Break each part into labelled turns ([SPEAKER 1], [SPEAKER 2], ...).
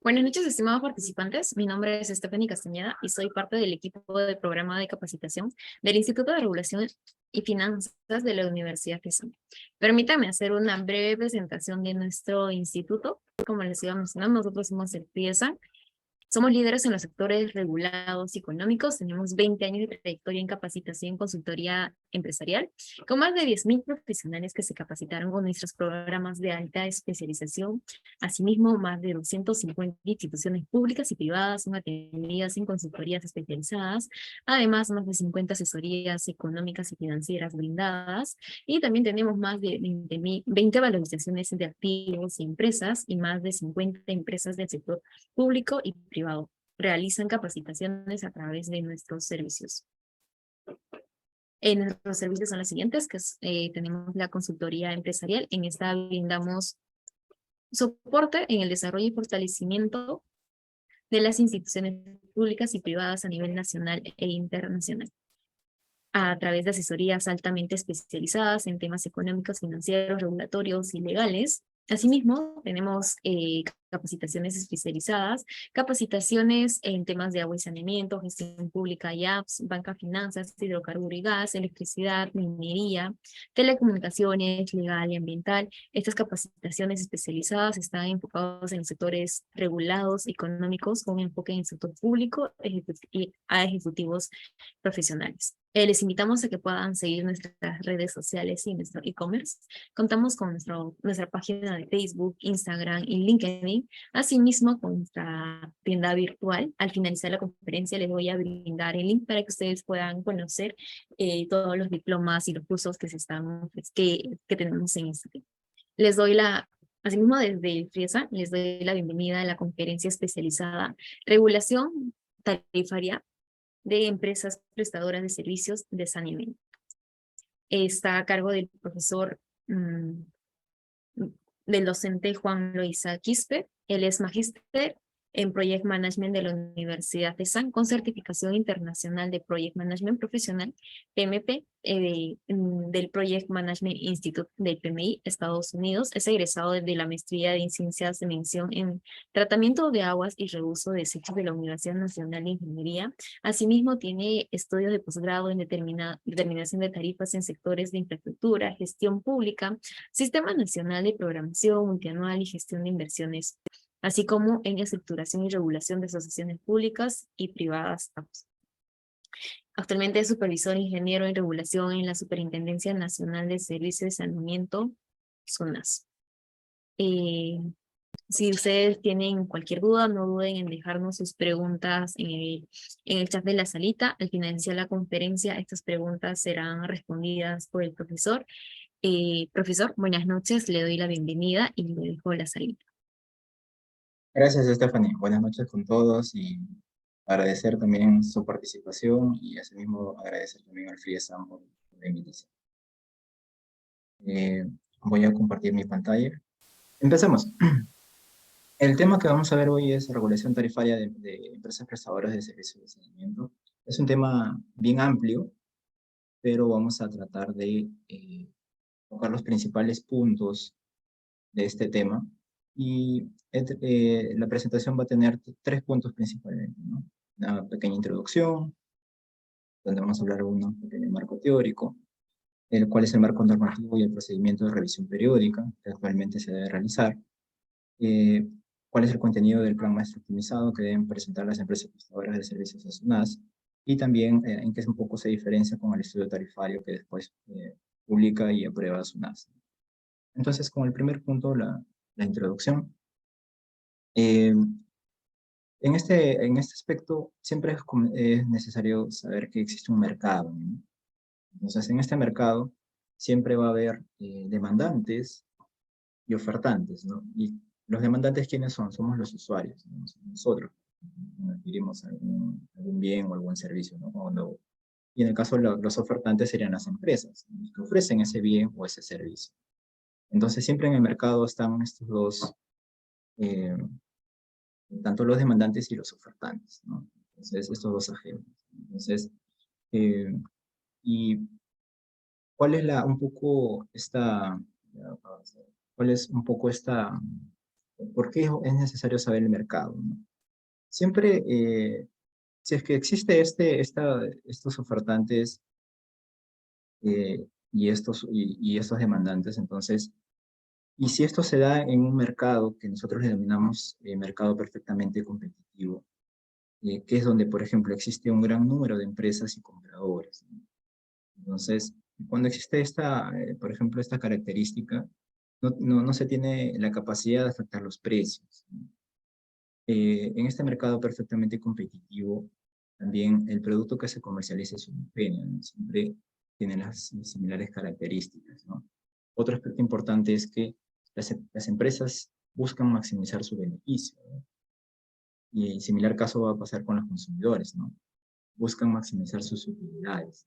[SPEAKER 1] Buenas noches, estimados participantes. Mi nombre es Stephanie Castañeda y soy parte del equipo de programa de capacitación del Instituto de Regulación y Finanzas de la Universidad FIESA. Permítanme hacer una breve presentación de nuestro instituto. Como les iba mencionando, nosotros somos el FIESA. Somos líderes en los sectores regulados y económicos. Tenemos 20 años de trayectoria en capacitación y consultoría empresarial, con más de 10.000 profesionales que se capacitaron con nuestros programas de alta especialización. Asimismo, más de 250 instituciones públicas y privadas son atendidas en consultorías especializadas. Además, más de 50 asesorías económicas y financieras brindadas. Y también tenemos más de 20 valorizaciones de activos y empresas y más de 50 empresas del sector público y privado. Realizan capacitaciones a través de nuestros servicios. Nuestros servicios son los siguientes, tenemos la consultoría empresarial. En esta brindamos soporte en el desarrollo y fortalecimiento de las instituciones públicas y privadas a nivel nacional e internacional, a través de asesorías altamente especializadas en temas económicos, financieros, regulatorios y legales. Asimismo, tenemos capacitaciones especializadas, capacitaciones en temas de agua y saneamiento, gestión pública y apps, banca, finanzas, hidrocarburo y gas, electricidad, minería, telecomunicaciones, legal y ambiental. Estas capacitaciones especializadas están enfocadas en sectores regulados, económicos, con enfoque en el sector público y a ejecutivos profesionales. Les invitamos a que puedan seguir nuestras redes sociales y nuestro e-commerce. Contamos con nuestra página de Facebook, Instagram y LinkedIn, asimismo con nuestra tienda virtual. Al finalizar la conferencia les voy a brindar el link para que ustedes puedan conocer todos los diplomas y los cursos que tenemos en este tema. Asimismo desde el FRIESA, les doy la bienvenida a la conferencia especializada Regulación Tarifaria de Empresas Prestadoras de Servicios de Saneamiento. Está a cargo del profesor, del docente Juan Loaiza Quispe. Él es magíster en Project Management de la Universidad de San, con certificación internacional de Project Management Profesional, PMP, del Project Management Institute del PMI, Estados Unidos. Es egresado de la maestría en Ciencias de Mención en Tratamiento de Aguas y Reuso de Desechos de la Universidad Nacional de Ingeniería. Asimismo, tiene estudios de posgrado en determinación de tarifas en sectores de infraestructura, gestión pública, Sistema Nacional de Programación Multianual y Gestión de Inversiones, así como en estructuración y regulación de asociaciones públicas y privadas. Actualmente es supervisor ingeniero en regulación en la Superintendencia Nacional de Servicios de Saneamiento, SUNAS. Si ustedes tienen cualquier duda, no duden en dejarnos sus preguntas en el chat de la salita. Al finalizar la conferencia, estas preguntas serán respondidas por el profesor. Profesor, buenas noches, le doy la bienvenida y le dejo la salita.
[SPEAKER 2] Gracias, Stephanie. Buenas noches con todos y agradecer también su participación y asimismo agradecer también al FRIESAM por la invitación. Voy a compartir mi pantalla. Empecemos. El tema que vamos a ver hoy es regulación tarifaria de empresas prestadoras de servicios de saneamiento. Es un tema bien amplio, pero vamos a tratar de tocar los principales puntos de este tema. Y la presentación va a tener 3 puntos principalmente, ¿no? Una pequeña introducción, donde vamos a hablar de un pequeño marco teórico, cuál es el marco normativo y el procedimiento de revisión periódica que actualmente se debe realizar, cuál es el contenido del plan maestro optimizado que deben presentar las empresas prestadoras de servicios a SUNAS, y también en qué un poco se diferencia con el estudio tarifario que después publica y aprueba SUNAS. Entonces, con el primer punto, la introducción. En este aspecto, siempre es necesario saber que existe un mercado, ¿no? Entonces, en este mercado siempre va a haber demandantes y ofertantes, ¿no? Y los demandantes, ¿quiénes son? Somos los usuarios, ¿no? Nosotros adquirimos algún bien o algún servicio, ¿no? Y en el caso de los ofertantes serían las empresas, ¿no?, que ofrecen ese bien o ese servicio. Entonces, siempre en el mercado están estos dos, tanto los demandantes y los ofertantes, ¿no? Entonces, estos dos agentes. Entonces, y ¿cuál es un poco esta ¿Por qué es necesario saber el mercado, ¿no? Siempre, si es que existe estos ofertantes y estos demandantes, entonces, y si esto se da en un mercado que nosotros le denominamos mercado perfectamente competitivo, que es donde, por ejemplo, existe un gran número de empresas y compradores, ¿no? Entonces, cuando existe por ejemplo, esta característica, no se tiene la capacidad de afectar los precios, ¿no? En este mercado perfectamente competitivo, también el producto que se comercializa es homogéneo, ¿no? Siempre tiene las similares características, ¿no? Otro aspecto importante es que las empresas buscan maximizar su beneficio, ¿no? Y en similar caso va a pasar con los consumidores, ¿no? Buscan maximizar sus utilidades.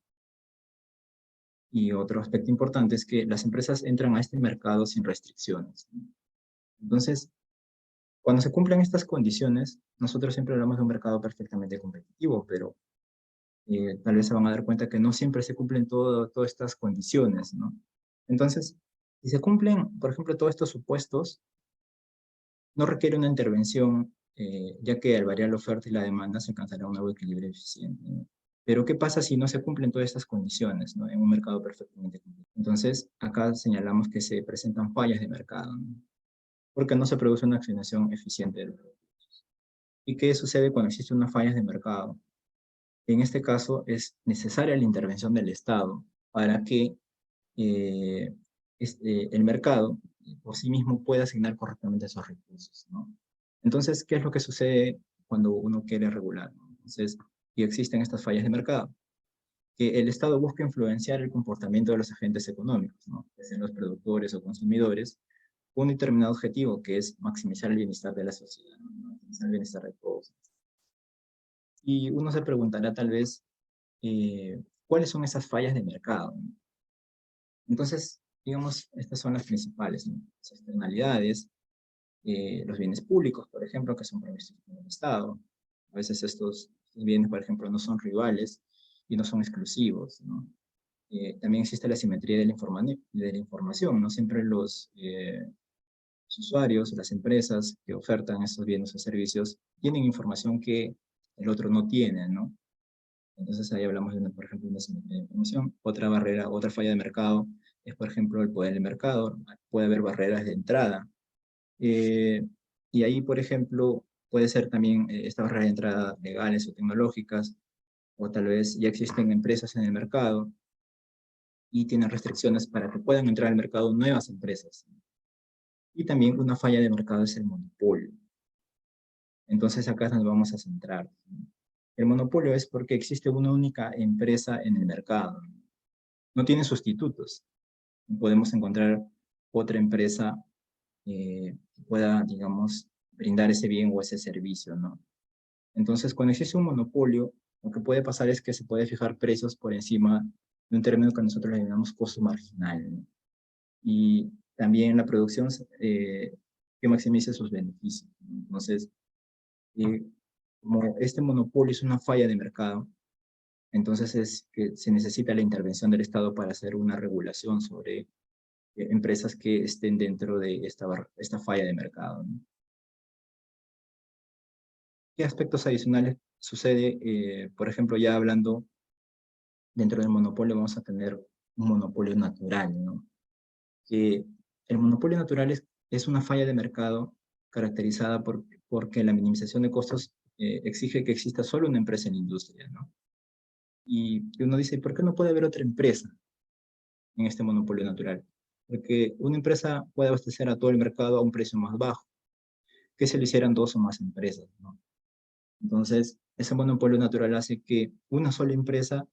[SPEAKER 2] Y otro aspecto importante es que las empresas entran a este mercado sin restricciones, ¿no? Entonces, cuando se cumplen estas condiciones, nosotros siempre hablamos de un mercado perfectamente competitivo, pero tal vez se van a dar cuenta que no siempre se cumplen todas estas condiciones, ¿no? Entonces, si se cumplen, por ejemplo, todos estos supuestos, no requiere una intervención, ya que al variar la oferta y la demanda se alcanzará un nuevo equilibrio eficiente, ¿no? Pero, ¿qué pasa si no se cumplen todas estas condiciones, ¿no? En un mercado perfectamente competitivo? Entonces, acá señalamos que se presentan fallas de mercado, ¿no? Porque no se produce una accionación eficiente de los recursos. ¿Y qué sucede cuando existen unas fallas de mercado? En este caso, es necesaria la intervención del Estado para que eh, el mercado por sí mismo pueda asignar correctamente esos recursos, ¿no? Entonces, ¿qué es lo que sucede cuando uno quiere regular, ¿no? Entonces, y existen estas fallas de mercado, que el Estado busca influenciar el comportamiento de los agentes económicos, ¿no? Que sean los productores o consumidores, con un determinado objetivo, que es maximizar el bienestar de la sociedad, ¿no? Maximizar el bienestar de todos. Y uno se preguntará tal vez, ¿cuáles son esas fallas de mercado, ¿no? Entonces, digamos, estas son las principales, ¿no? Las externalidades, los bienes públicos, por ejemplo, que son provistos por el Estado. A veces estos bienes, por ejemplo, no son rivales y no son exclusivos, ¿no? También existe la simetría de la información, ¿no? Siempre los usuarios, las empresas que ofertan estos bienes o servicios, tienen información que el otro no tiene, ¿no? Entonces ahí hablamos de, por ejemplo, una simetría de información. Otra barrera, otra falla de mercado es, por ejemplo, el poder del mercado. Puede haber barreras de entrada. Eh, y ahí, por ejemplo, puede ser también estas barreras de entrada legales o tecnológicas, o tal vez ya existen empresas en el mercado y tienen restricciones para que puedan entrar al mercado nuevas empresas. Y también una falla de mercado es el monopolio. Entonces acá nos vamos a centrar. El monopolio es porque existe una única empresa en el mercado. No tiene sustitutos. Podemos encontrar otra empresa que pueda, digamos, brindar ese bien o ese servicio, ¿no? Entonces, cuando existe un monopolio, lo que puede pasar es que se puede fijar precios por encima de un término que nosotros le llamamos costo marginal, ¿no? Y también la producción que maximice sus beneficios, ¿no? Entonces, como este monopolio es una falla de mercado, entonces es que se necesita la intervención del Estado para hacer una regulación sobre empresas que estén dentro de esta falla de mercado, ¿no? ¿Qué aspectos adicionales sucede? Por ejemplo, ya hablando dentro del monopolio, vamos a tener un monopolio natural, ¿no? Que el monopolio natural es una falla de mercado caracterizada porque la minimización de costos exige que exista solo una empresa en la industria, ¿no? Y uno dice, ¿por qué no puede haber otra empresa en este monopolio natural? Porque una empresa puede abastecer a todo el mercado a un precio más bajo que si lo hicieran dos o más empresas, ¿no? Entonces, ese monopolio natural hace que una sola empresa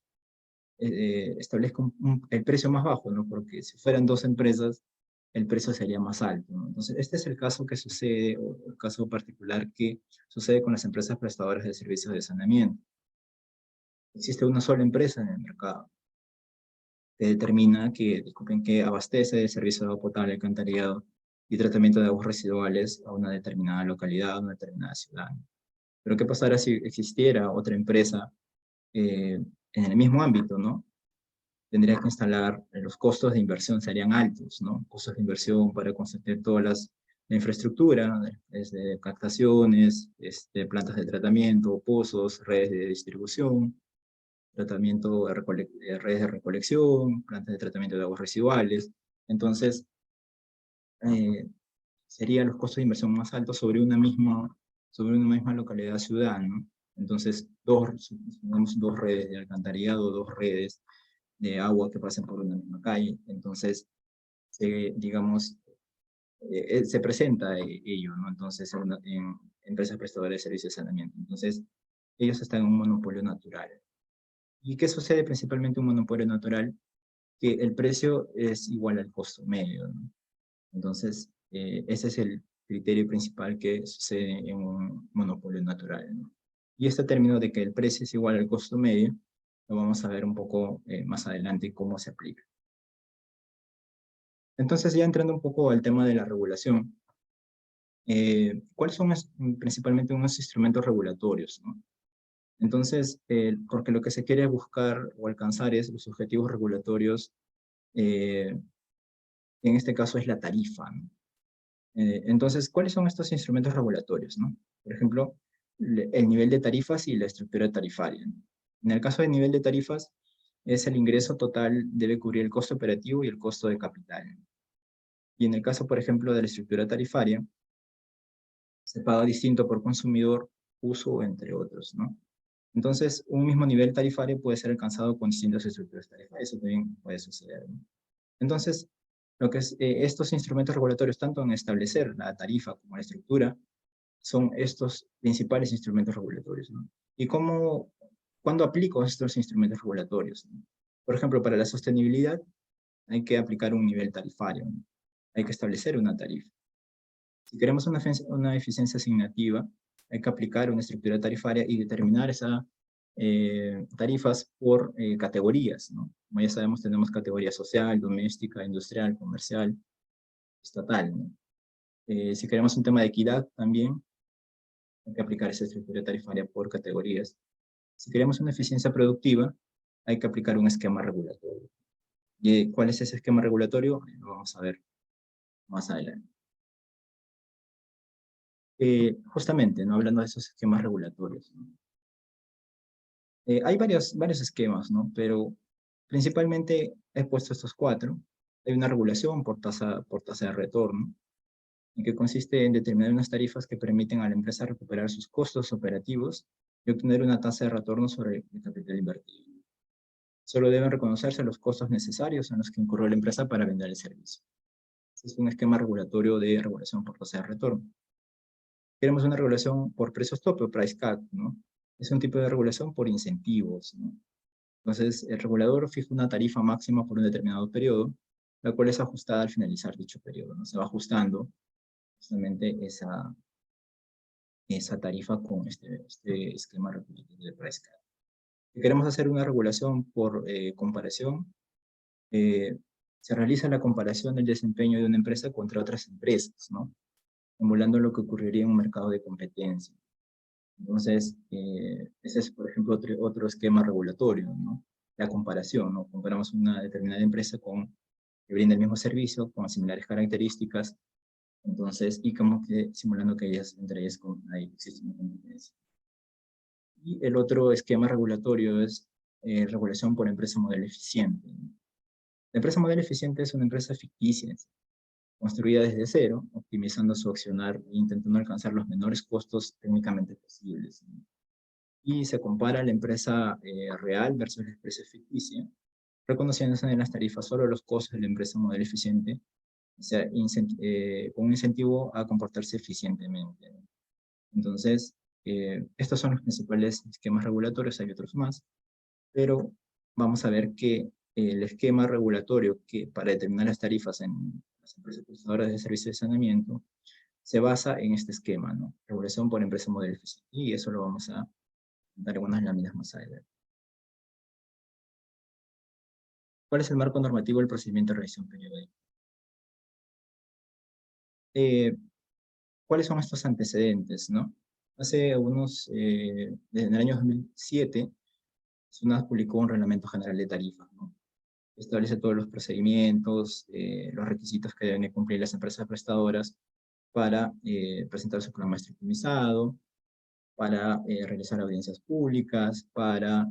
[SPEAKER 2] establezca el precio más bajo, ¿no? Porque si fueran dos empresas, el precio sería más alto, ¿no? Entonces, este es el caso que sucede, o el caso particular que sucede con las empresas prestadoras de servicios de saneamiento. Existe una sola empresa en el mercado que determina que, disculpen, que abastece el servicio de agua potable, alcantarillado y tratamiento de aguas residuales a una determinada localidad, a una determinada ciudad. Pero ¿qué pasará si existiera otra empresa en el mismo ámbito, ¿no? Tendría que instalar, los costos de inversión serían altos, ¿no? Costos de inversión para construir todas las La infraestructura, desde captaciones, plantas de tratamiento, pozos, redes de distribución, tratamiento de redes de recolección, plantas de tratamiento de aguas residuales. Entonces, serían los costos de inversión más altos sobre una misma localidad ciudad, ¿no? Entonces, tenemos dos redes de alcantarillado, dos redes de agua que pasan por una misma calle. Entonces, digamos, se presenta ello, ¿no? Entonces, en empresas prestadoras de servicios de saneamiento. Entonces, ellos están en un monopolio natural. ¿Y qué sucede principalmente en un monopolio natural? Que el precio es igual al costo medio, ¿no? Entonces, ese es el criterio principal que sucede en un monopolio natural, ¿no? Y este término de que el precio es igual al costo medio, lo vamos a ver un poco más adelante cómo se aplica. Entonces, ya entrando un poco al tema de la regulación, ¿cuáles son principalmente unos instrumentos regulatorios, ¿no? Entonces, porque lo que se quiere buscar o alcanzar es los objetivos regulatorios, en este caso es la tarifa, ¿no? Entonces, ¿cuáles son estos instrumentos regulatorios, ¿no? Por ejemplo, el nivel de tarifas y la estructura tarifaria, ¿no? En el caso del nivel de tarifas, es el ingreso total debe cubrir el costo operativo y el costo de capital. Y en el caso, por ejemplo, de la estructura tarifaria, se paga distinto por consumidor, uso, entre otros, ¿no? Entonces, un mismo nivel tarifario puede ser alcanzado con distintas estructuras tarifarias. Eso también puede suceder, ¿no? Entonces, lo que es, estos instrumentos regulatorios, tanto en establecer la tarifa como la estructura, son estos principales instrumentos regulatorios, ¿no? ¿Y cuándo aplico estos instrumentos regulatorios, ¿no? Por ejemplo, para la sostenibilidad hay que aplicar un nivel tarifario, ¿no? Hay que establecer una tarifa. Si queremos una eficiencia asignativa, hay que aplicar una estructura tarifaria y determinar esas tarifas por categorías, ¿no? Como ya sabemos, tenemos categoría social, doméstica, industrial, comercial, estatal, ¿no? Si queremos un tema de equidad también, hay que aplicar esa estructura tarifaria por categorías. Si queremos una eficiencia productiva, hay que aplicar un esquema regulatorio. ¿Y cuál es ese esquema regulatorio? Lo vamos a ver más adelante. Justamente, ¿no? Hablando de esos esquemas regulatorios, ¿no? Hay varios esquemas, ¿no? Pero principalmente he puesto estos cuatro. Hay una regulación por tasa de retorno, en que consiste en determinar unas tarifas que permiten a la empresa recuperar sus costos operativos y obtener una tasa de retorno sobre el capital invertido. Solo deben reconocerse los costos necesarios en los que incurrió la empresa para vender el servicio. Este es un esquema regulatorio de regulación por tasa de retorno. Queremos una regulación por precios tope o price cap, ¿no? Es un tipo de regulación por incentivos, ¿no? Entonces, el regulador fija una tarifa máxima por un determinado periodo, la cual es ajustada al finalizar dicho periodo, ¿no? Se va ajustando justamente esa tarifa con este esquema regulatorio de price cap. Si queremos hacer una regulación por comparación, se realiza la comparación del desempeño de una empresa contra otras empresas, ¿no? Emulando lo que ocurriría en un mercado de competencia. Entonces, ese es, por ejemplo, otro esquema regulatorio, ¿no? La comparación, ¿no? Comparamos una determinada empresa que brinda el mismo servicio, con similares características, entonces, y como que simulando que entre ellas existe una competencia. Y el otro esquema regulatorio es regulación por empresa modelo eficiente, ¿no? La empresa modelo eficiente es una empresa ficticia, construida desde cero, optimizando su accionar e intentando alcanzar los menores costos técnicamente posibles, ¿no? Y se compara la empresa real versus la empresa ficticia, reconociéndose en las tarifas solo los costos de la empresa modelo eficiente, o sea, con un incentivo a comportarse eficientemente, ¿no? Entonces, estos son los principales esquemas regulatorios, hay otros más, pero vamos a ver que el esquema regulatorio que para determinar las tarifas en las empresas prestadoras de servicios de saneamiento se basa en este esquema, ¿no? Regulación por empresa modelo eficiente, y eso lo vamos a dar algunas láminas más adelante. ¿Cuál es el marco normativo del procedimiento de revisión periódica? ¿Cuáles son estos antecedentes, no? Hace desde el año 2007, SUNAT publicó un reglamento general de tarifas, ¿no? Establece todos los procedimientos, los requisitos que deben cumplir las empresas prestadoras para presentar su plan maestro optimizado, para realizar audiencias públicas, para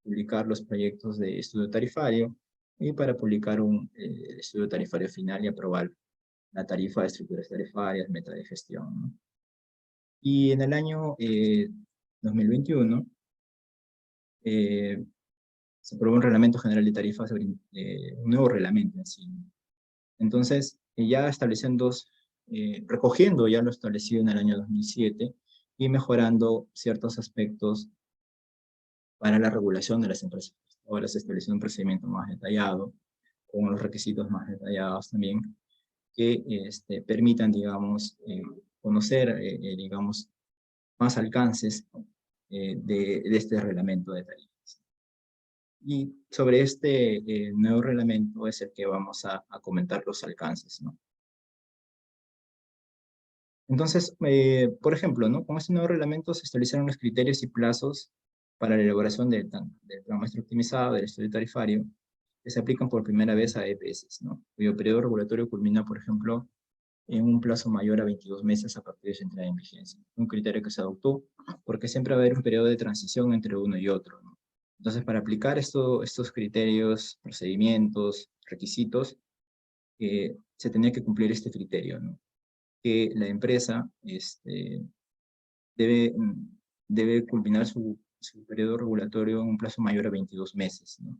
[SPEAKER 2] publicar los proyectos de estudio tarifario y para publicar un estudio tarifario final y aprobar la tarifa de estructuras tarifarias, meta de gestión, ¿no? Y en el año 2021 se aprobó un reglamento general de tarifas, sobre, un nuevo reglamento en sí. Entonces, ya estableciendo, recogiendo ya lo establecido en el año 2007 y mejorando ciertos aspectos para la regulación de las empresas. Ahora se estableció un procedimiento más detallado, con los requisitos más detallados también, que permitan, digamos, conocer, digamos, más alcances de este reglamento de tarifas. Y sobre este nuevo reglamento es el que vamos a comentar los alcances, ¿no? Entonces, por ejemplo, ¿no? Con este nuevo reglamento se establecieron los criterios y plazos para la elaboración del plan maestro optimizado, del estudio tarifario, que se aplican por primera vez a EPS, ¿no? Cuyo periodo regulatorio culmina, por ejemplo, en un plazo mayor a 22 meses a partir de su entrada en vigencia. Un criterio que se adoptó porque siempre va a haber un periodo de transición entre uno y otro, ¿no? Entonces, para aplicar estos criterios, procedimientos, requisitos, se tenía que cumplir este criterio, ¿no? Que la empresa debe, debe culminar su periodo regulatorio en un plazo mayor a 22 meses, ¿no?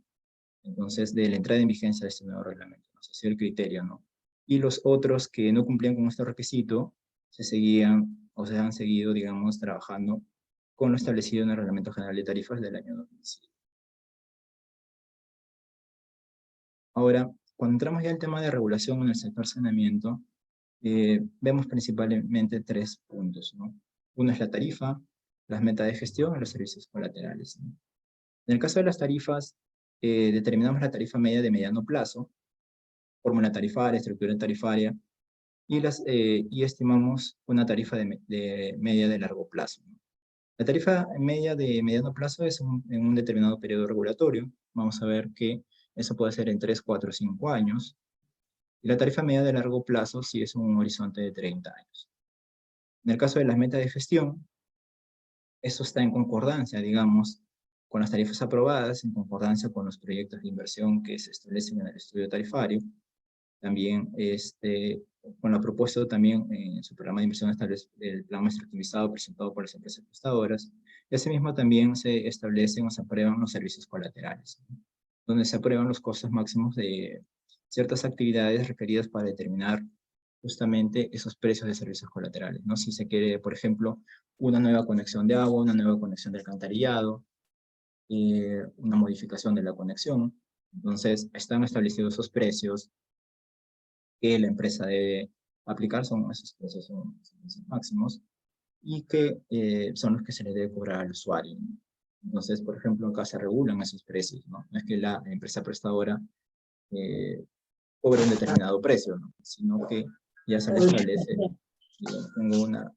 [SPEAKER 2] Entonces, de la entrada en vigencia de este nuevo reglamento, ¿no? Ese es el criterio, ¿no? Y los otros que no cumplían con este requisito, se seguían, o se han seguido, digamos, trabajando con lo establecido en el Reglamento General de Tarifas del año 2007. Ahora, cuando entramos ya al tema de regulación en el sector saneamiento, vemos principalmente tres puntos, ¿no? Uno es la tarifa, las metas de gestión y los servicios colaterales, ¿no? En el caso de las tarifas, determinamos la tarifa media de mediano plazo, fórmula tarifaria, estructura tarifaria, y estimamos una tarifa de media de largo plazo, ¿no? La tarifa media de mediano plazo es en un determinado periodo regulatorio. Vamos a ver que eso puede ser en 3, 4, 5 años. Y la tarifa media de largo plazo sí es un horizonte de 30 años. En el caso de las metas de gestión, eso está en concordancia, digamos, con las tarifas aprobadas, en concordancia con los proyectos de inversión que se establecen en el estudio tarifario. También con la propuesta también en su programa de inversión establece el plan maestro optimizado presentado por las empresas prestadoras. Y asimismo también se establecen o se aprueban los servicios colaterales, ¿no? Donde se aprueban los costos máximos de ciertas actividades requeridas para determinar justamente esos precios de servicios colaterales, ¿no? Si se quiere, por ejemplo, una nueva conexión de agua, una nueva conexión de alcantarillado, una modificación de la conexión. Entonces, están establecidos esos precios que la empresa debe aplicar, son esos precios, son precios máximos, y que son los que se le debe cobrar al usuario, ¿no? Entonces, por ejemplo, acá se regulan esos precios, ¿no? No es que la empresa prestadora cobre un determinado precio, ¿no? Sino que ya se le establece. Tengo una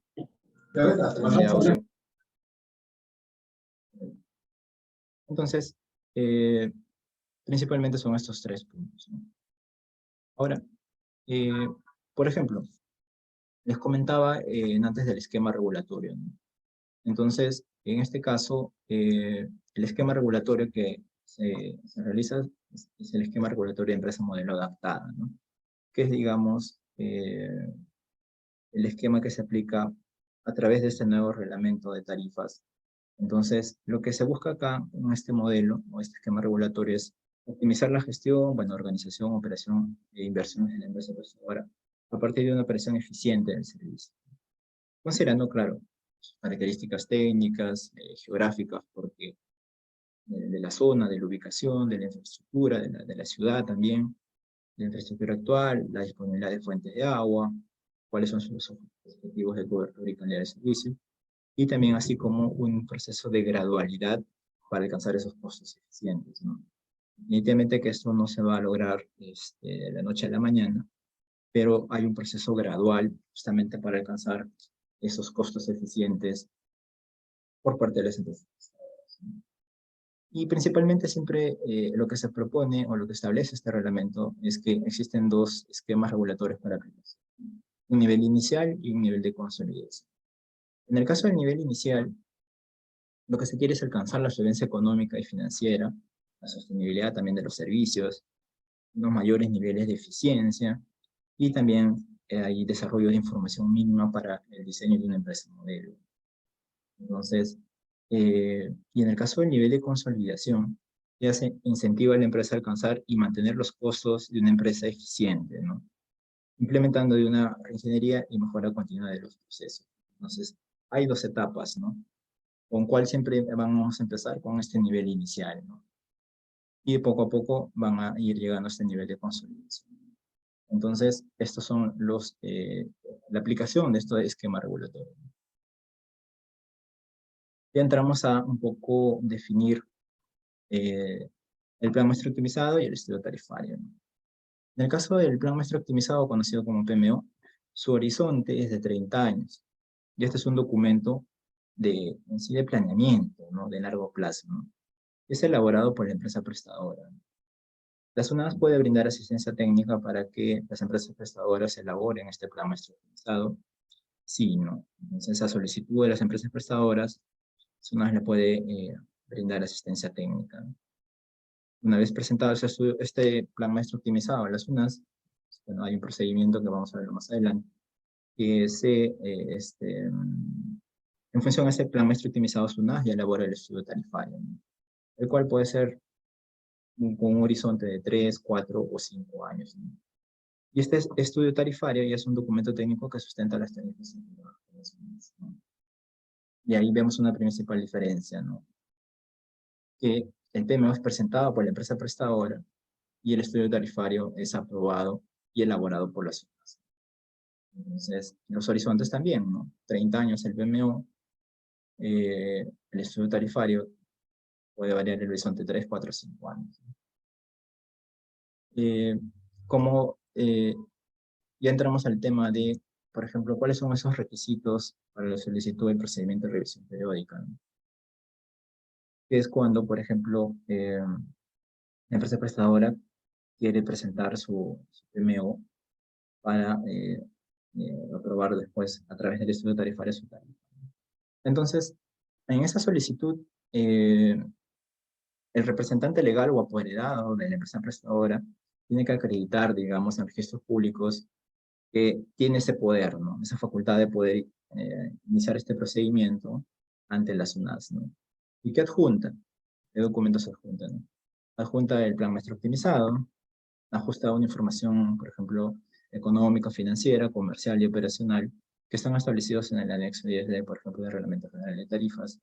[SPEAKER 2] de audio. Entonces, principalmente son estos tres puntos, ¿no? Ahora, por ejemplo, les comentaba antes del esquema regulatorio, ¿no? Entonces, en este caso, el esquema regulatorio que se realiza es el esquema regulatorio de empresa modelo adaptada, ¿no? Que es, digamos, el esquema que se aplica a través de este nuevo reglamento de tarifas. Entonces, lo que se busca acá en este modelo o este esquema regulatorio es optimizar la gestión, bueno, organización, operación e inversiones en la empresa prestadora a partir de una operación eficiente del servicio. Considerando, claro, características técnicas, geográficas, porque de la zona, de la ubicación, de la infraestructura, de la ciudad también, la infraestructura actual, la disponibilidad de fuentes de agua, cuáles son sus objetivos de cobertura y calidad de servicio, y también así como un proceso de gradualidad para alcanzar esos costos eficientes, ¿no? Evidentemente que esto no se va a lograr de la noche a la mañana, pero hay un proceso gradual justamente para alcanzar esos costos eficientes por parte de las empresas. Y principalmente siempre lo que se propone o lo que establece este reglamento es que existen dos esquemas regulatorios para aplicación. un nivel inicial y un nivel de consolidación. En el caso del nivel inicial, lo que se quiere es alcanzar la solvencia económica y financiera, la sostenibilidad también de los servicios, unos mayores niveles de eficiencia y también hay desarrollo de información mínima para el diseño de una empresa modelo. Entonces, y en el caso del nivel de consolidación, ya se incentiva a la empresa a alcanzar y mantener los costos de una empresa eficiente, ¿no? Implementando de una ingeniería y mejora continua de los procesos. Entonces, hay dos etapas, ¿no? Con cuál siempre vamos a empezar con este nivel inicial, ¿no? Y poco a poco van a ir llegando a este nivel de consolidación. Entonces, estos son la aplicación de este esquema regulatorio. Ya entramos a un poco definir el plan maestro optimizado y el estudio tarifario, ¿no? En el caso del plan maestro optimizado, conocido como PMO, su horizonte es de 30 años. Y este es un documento en sí de planeamiento, ¿no? De largo plazo, ¿no? Es elaborado por la empresa prestadora. La SUNAS puede brindar asistencia técnica para que las empresas prestadoras elaboren este plan maestro optimizado. Sí, ¿no? Entonces, a solicitud de las empresas prestadoras, SUNAS le puede brindar asistencia técnica, ¿no? Una vez presentado este plan maestro optimizado a las SUNAS, bueno, hay un procedimiento que vamos a ver más adelante, que en función a ese plan maestro optimizado SUNAS ya elabora el estudio tarifario, ¿no? El cual puede ser con un horizonte de 3, 4 o 5 años, ¿no? Y este estudio tarifario ya es un documento técnico que sustenta las tarifas, ¿no? Y ahí vemos una principal diferencia, ¿no? Que el PMO es presentado por la empresa prestadora y el estudio tarifario es aprobado y elaborado por las SUNAS. Entonces, los horizontes también, ¿no? 30 años el PMO, el estudio tarifario puede variar el horizonte 3, 4, 5 años. Como ya entramos al tema de, por ejemplo, cuáles son esos requisitos para la solicitud del procedimiento de revisión periódica, ¿no? Que es cuando, por ejemplo, la empresa prestadora quiere presentar su PMO para aprobar después a través del estudio tarifario su tarifa. Entonces, en esa solicitud, el representante legal o apoderado de la empresa prestadora tiene que acreditar, digamos, en registros públicos que tiene ese poder, ¿no? Esa facultad de poder iniciar este procedimiento ante las SUNAS, ¿no? ¿Y qué adjunta? ¿Qué documentos adjunta, no? Adjunta el plan maestro optimizado, ajusta una información, por ejemplo, económica, financiera, comercial y operacional, que están establecidos en el anexo 10 de, por ejemplo, del Reglamento General de Tarifas,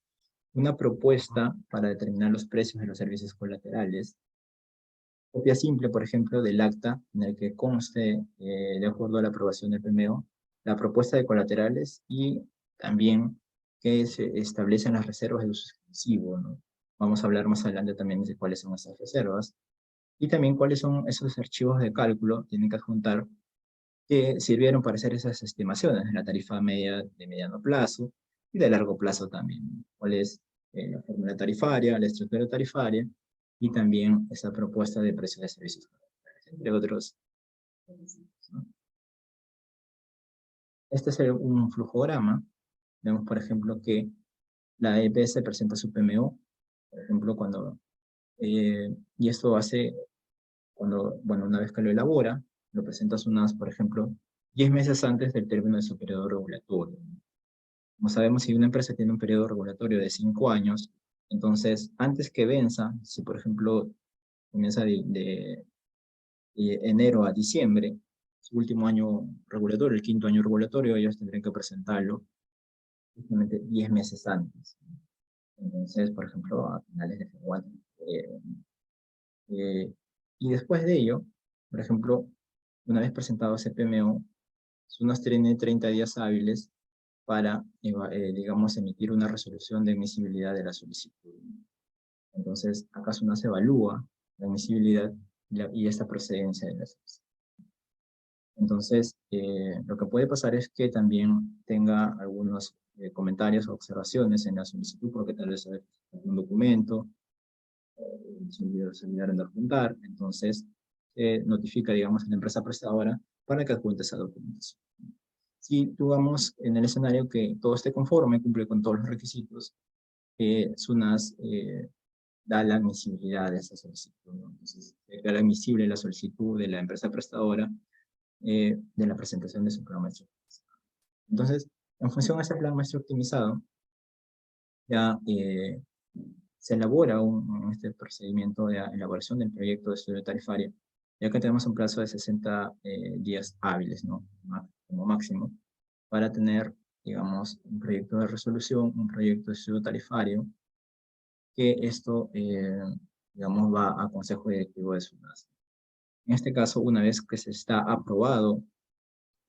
[SPEAKER 2] una propuesta para determinar los precios de los servicios colaterales, copia simple, por ejemplo, del acta en el que conste, de acuerdo a la aprobación del PMO, la propuesta de colaterales y también que se establecen las reservas de uso exclusivo, ¿no? Vamos a hablar más adelante también de cuáles son esas reservas y también cuáles son esos archivos de cálculo, tienen que adjuntar, que sirvieron para hacer esas estimaciones de la tarifa media de mediano plazo y de largo plazo también, ¿no? Cuál es la fórmula tarifaria, la estructura tarifaria y también esa propuesta de precios de servicios, entre otros, ¿no? Este es un flujograma. Vemos, por ejemplo, que la EPS presenta su PMO, por ejemplo, y esto hace bueno, una vez que lo elabora, lo presenta a SUNAS, por ejemplo, 10 meses antes del término de su periodo regulatorio. Como sabemos, si una empresa tiene un periodo regulatorio de 5 años, entonces, antes que venza, si por ejemplo comienza de enero a diciembre, su último año regulatorio, el quinto año regulatorio, ellos tendrían que presentarlo justamente 10 meses antes. Entonces, por ejemplo, a finales de febrero. Y después de ello, por ejemplo, una vez presentado ese PMO, SUNAS tiene 30 días hábiles para, digamos, emitir una resolución de admisibilidad de la solicitud. Entonces, acá SUNAS evalúa la admisibilidad y esta procedencia de la solicitud. Entonces, lo que puede pasar es que también tenga algunos comentarios o observaciones en la solicitud, porque tal vez hay un documento, se olvidaron de adjuntar, entonces notifica, digamos, a la empresa prestadora para que adjunte esa documentación. Si digamos en el escenario que todo esté conforme, cumple con todos los requisitos, SUNAS da la admisibilidad de esa solicitud, ¿no? Entonces, declara admisible la solicitud de la empresa prestadora de la presentación de su plan maestro. Entonces, en función a ese plan maestro optimizado, ya se elabora este procedimiento de elaboración del proyecto de estudio tarifario, ya que tenemos un plazo de 60 días hábiles, ¿no? Como máximo, para tener, digamos, un proyecto de resolución, un proyecto de estudio tarifario, que esto, digamos, va a consejo directivo de SUNAS. En este caso, una vez que se está aprobado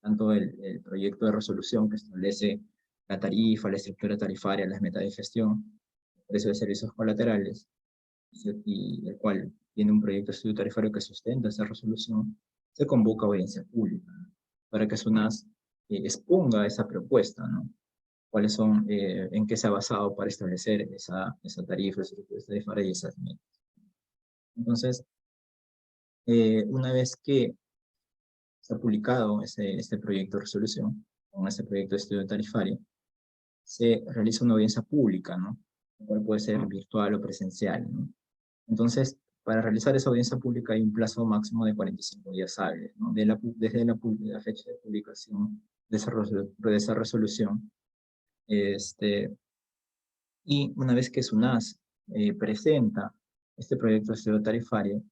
[SPEAKER 2] tanto el proyecto de resolución que establece la tarifa, la estructura tarifaria, las metas de gestión, el precio de servicios colaterales, y el cual tiene un proyecto de estudio tarifario que sustenta esa resolución, se convoca audiencia pública, ¿no? Para que SUNAS exponga esa propuesta, ¿no? Cuáles son, en qué se ha basado para establecer esa tarifa, esa estructura tarifaria y esas metas. Entonces, una vez que se ha publicado este proyecto de resolución, con este proyecto de estudio tarifario, se realiza una audiencia pública, ¿no? La cual puede ser virtual o presencial, ¿no? Entonces, para realizar esa audiencia pública hay un plazo máximo de 45 días hábiles, ¿no? Desde la fecha de publicación de esa resolución. Y una vez que SUNAS presenta este proyecto de estudio tarifario,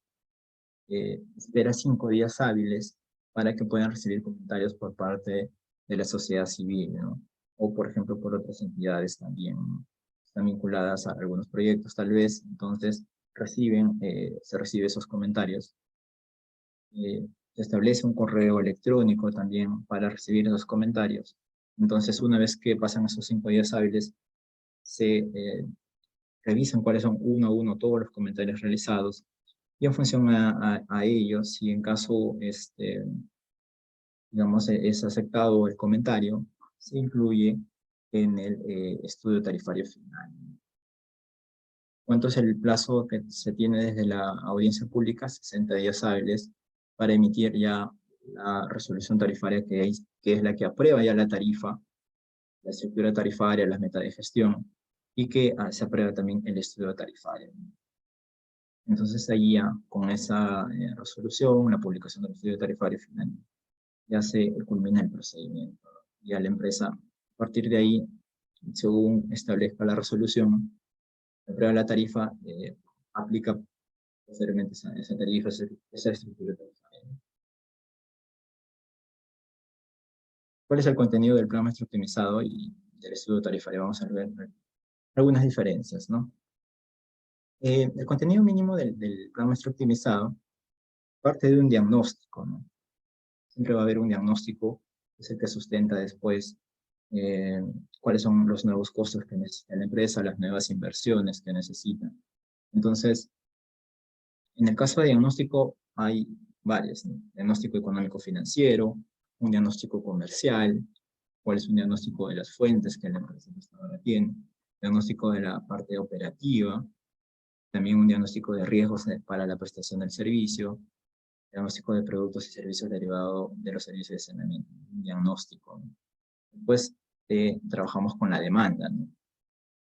[SPEAKER 2] espera 5 días hábiles para que puedan recibir comentarios por parte de la sociedad civil, ¿no? O, por ejemplo, por otras entidades también, ¿no? Están vinculadas a algunos proyectos, tal vez. Entonces, se recibe esos comentarios. Se establece un correo electrónico también para recibir esos comentarios. Entonces, una vez que pasan esos 5 días hábiles, se revisan cuáles son uno a uno todos los comentarios realizados, y en función a ellos, si en caso, digamos, es aceptado el comentario, se incluye en el estudio tarifario final. ¿Cuánto es el plazo que se tiene desde la audiencia pública? 60 días hábiles para emitir ya la resolución tarifaria que es la que aprueba ya la tarifa, la estructura tarifaria, las metas de gestión, y que se aprueba también el estudio tarifario. Entonces ahí ya, con esa resolución, la publicación del estudio tarifario final, ya se culmina el procedimiento. Ya la empresa, a partir de ahí, según establezca la resolución, aprueba la tarifa, aplica posteriormente esa tarifa, esa estructura tarifaria. ¿Cuál es el contenido del plan maestro optimizado y del estudio tarifario? Vamos a ver algunas diferencias, ¿no? El contenido mínimo del plan maestro optimizado parte de un diagnóstico, ¿no? Siempre va a haber un diagnóstico, que es el que sustenta después eh, cuáles son los nuevos costos que necesita la empresa, las nuevas inversiones que necesita. Entonces, en el caso de diagnóstico hay varios, ¿no? Diagnóstico económico-financiero, un diagnóstico comercial, cuál es un diagnóstico de las fuentes que la empresa ahora tiene, diagnóstico de la parte operativa, también un diagnóstico de riesgos para la prestación del servicio, diagnóstico de productos y servicios derivados de los servicios de saneamiento, un diagnóstico, ¿no? Después trabajamos con la demanda, ¿no?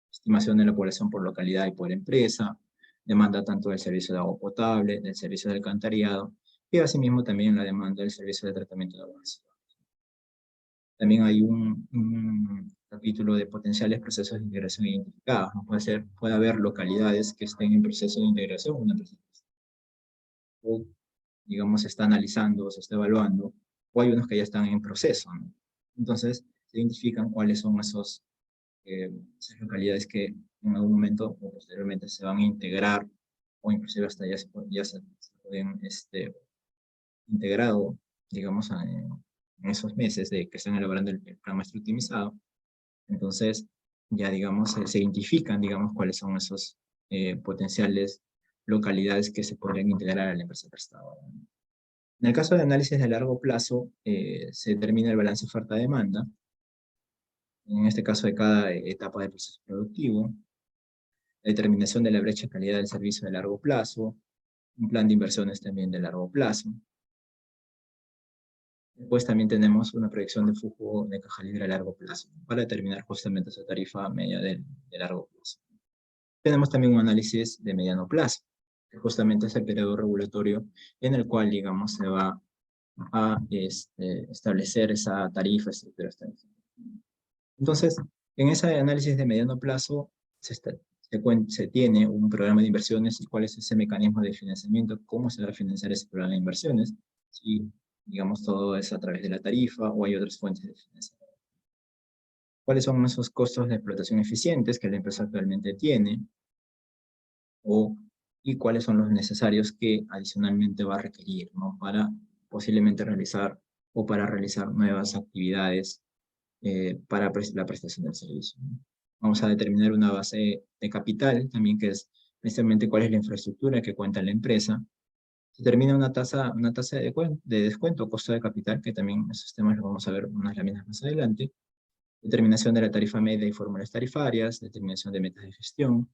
[SPEAKER 2] Estimación de la población por localidad y por empresa, demanda tanto del servicio de agua potable, del servicio de alcantarillado, y asimismo también la demanda del servicio de tratamiento de aguas residuales. También hay un capítulo de potenciales procesos de integración identificados, ¿no? Puede haber localidades que estén en proceso de integración, una empresa, o digamos se está analizando, se está evaluando, o hay unos que ya están en proceso, ¿no? Entonces se identifican cuáles son esas localidades que en algún momento o posteriormente se van a integrar, o inclusive hasta ya se pueden integrado, digamos, en esos meses de que están elaborando el plan maestro optimizado. Entonces, ya, digamos, se identifican, digamos, cuáles son esos potenciales localidades que se podrían integrar a la empresa prestadora. En el caso de análisis de largo plazo, se determina el balance oferta-demanda, en este caso de cada etapa del proceso productivo, la determinación de la brecha de calidad del servicio de largo plazo, un plan de inversiones también de largo plazo, Después también tenemos una proyección de flujo de caja libre a largo plazo, para determinar justamente esa tarifa media de largo plazo. Tenemos también un análisis de mediano plazo, que justamente es el periodo regulatorio en el cual, digamos, se va a establecer esa tarifa, estructura tarifa. Entonces, en ese análisis de mediano plazo se tiene un programa de inversiones y cuál es ese mecanismo de financiamiento, cómo se va a financiar ese programa de inversiones, si, digamos, todo es a través de la tarifa o hay otras fuentes de financiamiento. ¿Cuáles son esos costos de explotación eficientes que la empresa actualmente tiene? Y cuáles son los necesarios que adicionalmente va a requerir, ¿no? Para posiblemente realizar o para realizar nuevas actividades para la prestación del servicio, ¿no? Vamos a determinar una base de capital también, que es precisamente cuál es la infraestructura que cuenta la empresa. Se determina una tasa de descuento o costo de capital, que también esos temas los vamos a ver unas láminas más adelante. Determinación de la tarifa media y fórmulas tarifarias, determinación de metas de gestión,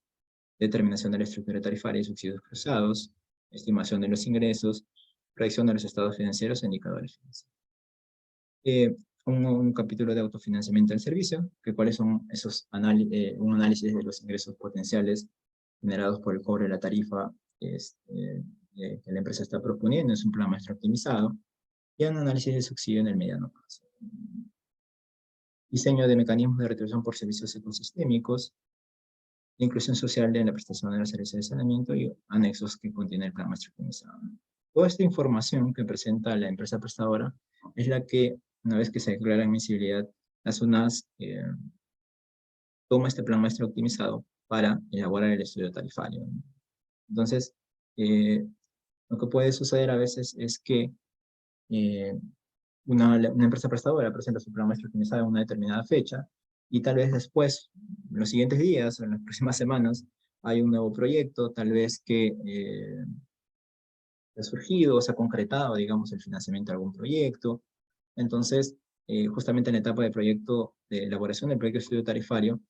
[SPEAKER 2] determinación de la estructura tarifaria y subsidios cruzados, estimación de los ingresos, proyección de los estados financieros e indicadores financieros. Un capítulo de autofinanciamiento del servicio, que cuáles son esos un análisis de los ingresos potenciales generados por el cobro de la tarifa que la empresa está proponiendo, es un plan maestro optimizado, y un análisis de subsidio en el mediano plazo. Diseño de mecanismos de retribución por servicios ecosistémicos, inclusión social en la prestación de los servicios de saneamiento y anexos que contiene el plan maestro optimizado. Toda esta información que presenta la empresa prestadora es la que, una vez que se declara admisibilidad, las UNAS toma este plan maestro optimizado para elaborar el estudio tarifario. Entonces, lo que puede suceder a veces es que una empresa prestadora presenta su plan maestro optimizado en una determinada fecha y tal vez después, en los siguientes días o en las próximas semanas, hay un nuevo proyecto, tal vez que ha surgido, se ha concretado, digamos, el financiamiento de algún proyecto. Entonces, justamente en la etapa de proyecto, de elaboración del proyecto de estudio tarifario,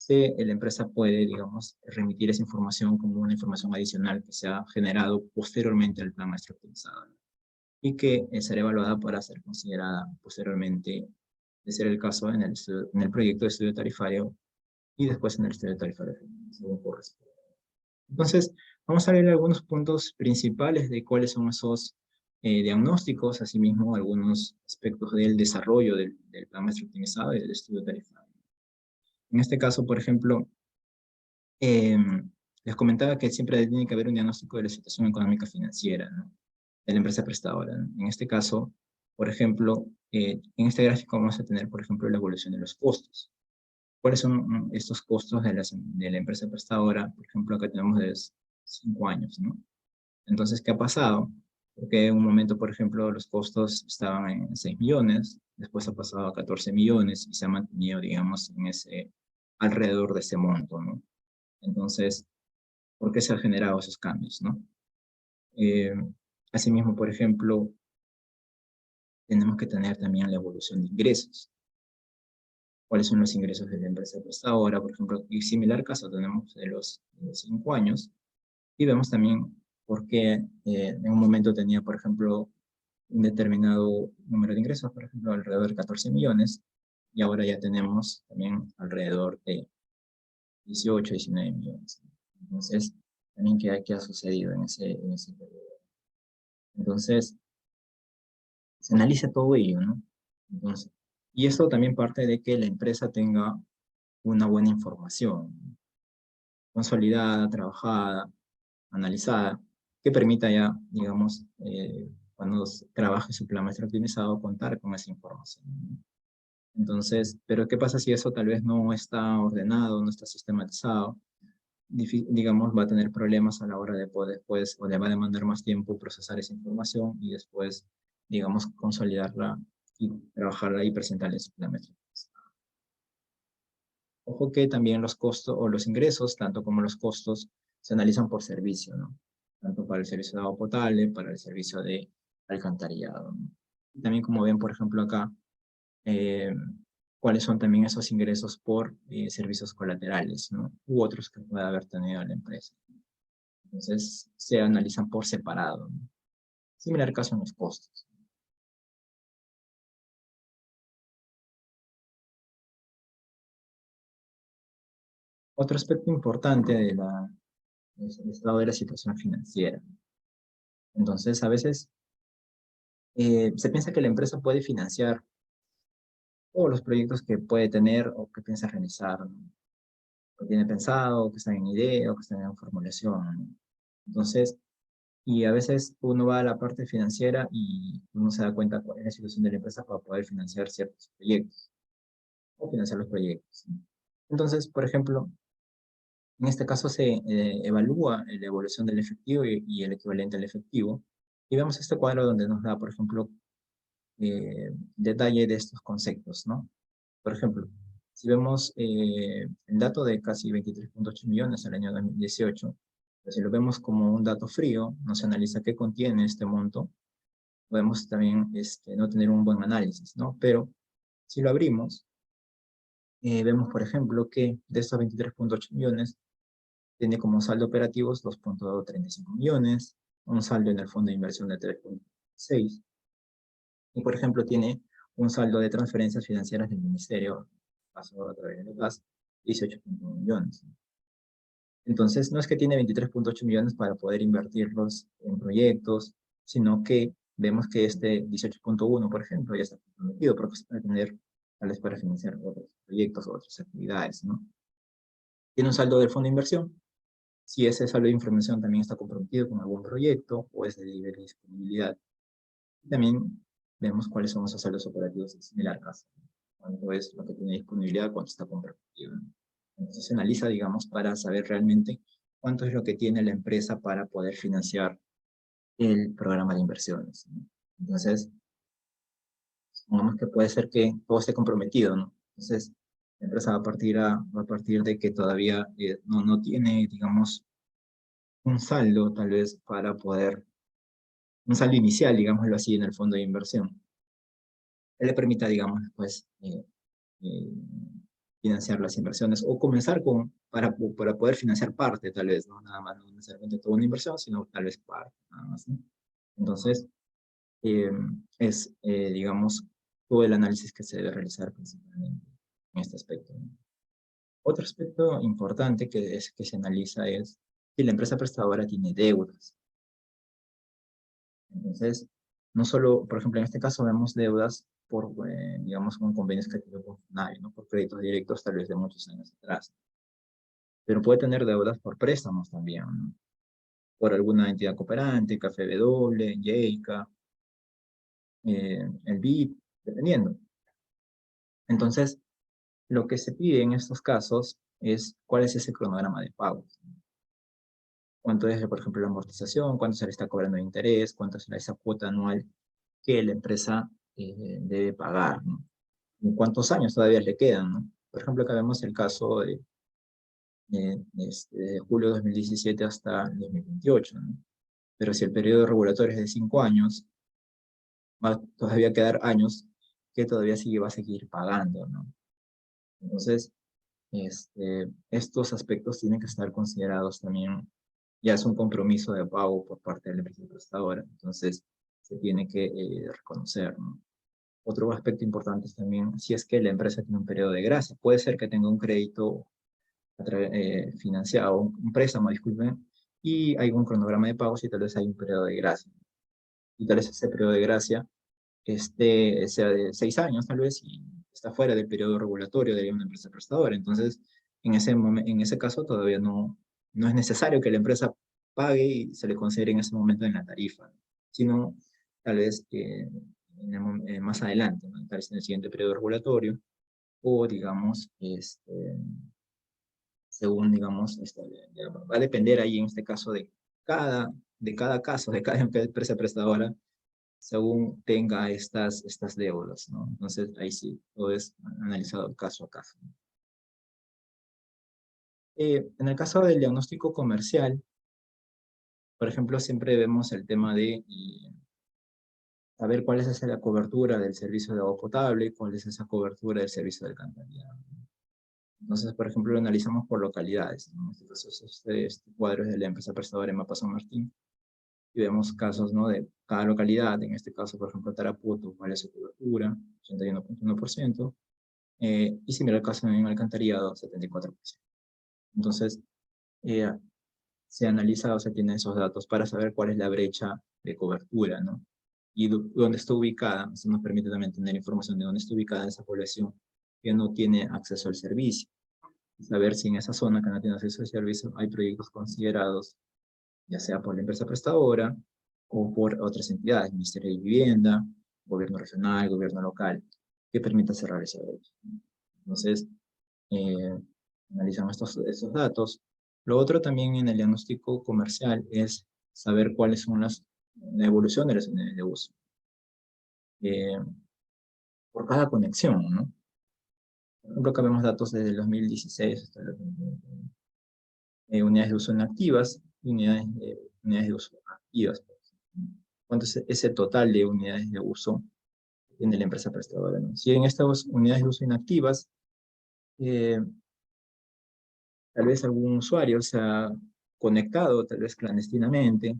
[SPEAKER 2] la empresa puede, digamos, remitir esa información como una información adicional que se ha generado posteriormente al plan maestro optimizado, ¿no? Y que será evaluada para ser considerada posteriormente, de ser el caso, en el proyecto de estudio tarifario y después en el estudio tarifario, según corresponde. Entonces, vamos a ver algunos puntos principales de cuáles son esos diagnósticos, asimismo algunos aspectos del desarrollo del plan maestro optimizado y del estudio tarifario. En este caso, por ejemplo, eh, les comentaba que siempre tiene que haber un diagnóstico de la situación económica financiera, ¿no?, de la empresa prestadora, ¿no? En este caso, por ejemplo, en este gráfico vamos a tener, por ejemplo, la evolución de los costos. ¿Cuáles son estos costos de la empresa prestadora? Por ejemplo, acá tenemos de 5 años, ¿no? Entonces, ¿qué ha pasado? Porque en un momento, por ejemplo, los costos estaban en 6 millones, después ha pasado a 14 millones y se ha mantenido, digamos, alrededor de ese monto, ¿no? Entonces, ¿por qué se han generado esos cambios, no? Eh, Asimismo, por ejemplo, tenemos que tener también la evolución de ingresos. ¿Cuáles son los ingresos de la empresa prestadora? Por ejemplo, y similar caso tenemos de los 5 años, y vemos también por qué en un momento tenía, por ejemplo, un determinado número de ingresos, por ejemplo, alrededor de 14 millones, y ahora ya tenemos también alrededor de 18, 19 millones. Entonces, también qué ha sucedido en ese periodo. Entonces, se analiza todo ello, ¿no? Entonces, y esto también parte de que la empresa tenga una buena información consolidada, trabajada, analizada, que permita ya, digamos, cuando trabaje su plan maestro optimizado, contar con esa información, ¿no? Entonces, pero ¿qué pasa si eso tal vez no está ordenado, no está sistematizado? Digamos, va a tener problemas a la hora de poder después, o le va a demandar más tiempo procesar esa información y después, digamos, consolidarla y trabajarla y presentarla en su plan maestro optimizado. Ojo que también los costos o los ingresos, tanto como los costos, se analizan por servicio, ¿no? Tanto para el servicio de agua potable, para el servicio de alcantarillado, ¿no? Y también, como ven, por ejemplo, acá, eh, cuáles son también esos ingresos por servicios colaterales, ¿no? U otros que pueda haber tenido la empresa. Entonces, se analizan por separado, ¿no? Similar caso en los costos. Otro aspecto importante es el estado de la situación financiera. Entonces, a veces se piensa que la empresa puede financiar todos los proyectos que puede tener o que piensa realizar, ¿no? Que tiene pensado, que están en idea o que están en formulación, ¿no? Entonces, y a veces uno va a la parte financiera y uno se da cuenta cuál es la situación de la empresa para poder financiar ciertos proyectos o financiar los proyectos, ¿no? Entonces, por ejemplo, en este caso se evalúa la evolución del efectivo y el equivalente al efectivo. Y vemos este cuadro donde nos da, por ejemplo, detalle de estos conceptos, ¿no? Por ejemplo, si vemos el dato de casi 23.8 millones al año 2018, pues si lo vemos como un dato frío, no se analiza qué contiene este monto, podemos también no tener un buen análisis, ¿no? Pero si lo abrimos, vemos, por ejemplo, que de estos 23.8 millones, tiene como saldo operativos 2.35 millones, un saldo en el fondo de inversión de 3.6, y por ejemplo tiene un saldo de transferencias financieras del ministerio, pasó a través de las 18.1 millones. Entonces, no es que tiene 23.8 millones para poder invertirlos en proyectos, sino que vemos que este 18.1, por ejemplo, ya está comprometido porque se puede tener tal vez para financiar otros proyectos o otras actividades, ¿no? Tiene un saldo del fondo de inversión. Si ese saldo de información también está comprometido con algún proyecto o es de libre disponibilidad. También vemos cuáles son esos saldos operativos en similar caso. Cuánto es lo que tiene disponibilidad, cuánto está comprometido. Entonces se analiza, digamos, para saber realmente cuánto es lo que tiene la empresa para poder financiar el programa de inversiones, ¿no? Entonces, supongamos que puede ser que todo esté comprometido, ¿no? Entonces, la empresa va a partir de que todavía no tiene, digamos, un saldo tal vez para poder, un saldo inicial, digámoslo así, en el fondo de inversión, que le permita, digamos, pues, eh, financiar las inversiones o comenzar para poder financiar parte, tal vez, ¿no? Nada más, no necesariamente toda una inversión, sino tal vez parte, nada más, ¿no? Entonces, eh, digamos, todo el análisis que se debe realizar principalmente en este aspecto, ¿no? Otro aspecto importante que se analiza es si la empresa prestadora tiene deudas. Entonces, no solo, por ejemplo, en este caso vemos deudas por, digamos, con convenios que tiene con FUNAI, ¿no? Por créditos directos tal vez de muchos años atrás. Pero puede tener deudas por préstamos también, ¿no? Por alguna entidad cooperante, Café W, JEICA, el BIP, dependiendo. Entonces, lo que se pide en estos casos es cuál es ese cronograma de pagos. Cuánto es, por ejemplo, la amortización, cuánto se le está cobrando de interés, cuánto es esa cuota anual que la empresa debe pagar, ¿no? Y cuántos años todavía le quedan, ¿no? Por ejemplo, acá vemos el caso de julio de 2017 hasta 2028, ¿no? Pero si el periodo regulatorio es de 5 años, va a todavía quedar años que todavía sí va a seguir pagando, ¿no? Entonces, estos aspectos tienen que estar considerados también. Ya es un compromiso de pago por parte de la empresa prestadora, entonces se tiene que reconocer, ¿no? Otro aspecto importante es también si es que la empresa tiene un periodo de gracia. Puede ser que tenga un crédito financiado, un préstamo, disculpen, y hay un cronograma de pagos y tal vez hay un periodo de gracia. Y tal vez ese periodo de gracia sea de 6 años, tal vez, y está fuera del periodo regulatorio de una empresa prestadora. Entonces, en ese caso todavía no es necesario que la empresa pague y se le considere en ese momento en la tarifa, sino tal vez más adelante, ¿no? Tal vez en el siguiente periodo regulatorio, o digamos, según, digamos, va a depender ahí en este caso de cada caso, de cada empresa prestadora, según tenga estas deudas, ¿no? Entonces, ahí sí, todo es analizado caso a caso. En el caso del diagnóstico comercial, por ejemplo, siempre vemos el tema de saber cuál es esa la cobertura del servicio de agua potable, cuál es esa cobertura del servicio de alcantarillado. Entonces, por ejemplo, lo analizamos por localidades, ¿no? En este caso, este cuadro es de la empresa prestadora en Mapa San Martín, y vemos casos, ¿no? De cada localidad, en este caso, por ejemplo, Tarapoto, cuál es su cobertura, 81.1%, y similar caso en alcantarillado, 74%. Entonces, se analiza o se tienen esos datos para saber cuál es la brecha de cobertura, ¿no? Y dónde está ubicada. Eso nos permite también tener información de dónde está ubicada esa población que no tiene acceso al servicio. Saber si en esa zona que no tiene acceso al servicio hay proyectos considerados, ya sea por la empresa prestadora o por otras entidades, Ministerio de Vivienda, Gobierno Regional, Gobierno Local, que permita cerrar esa brecha. Entonces, analizamos estos datos. Lo otro también en el diagnóstico comercial es saber cuáles son la evolución de las unidades de uso. Por cada conexión, ¿no? Por ejemplo, acá vemos datos desde el 2016 hasta el 2020. Unidades de uso inactivas y unidades de uso activas. ¿Cuánto es ese total de unidades de uso que tiene la empresa prestadora, ¿no? Si en estas unidades de uso inactivas, tal vez algún usuario se ha conectado, tal vez clandestinamente,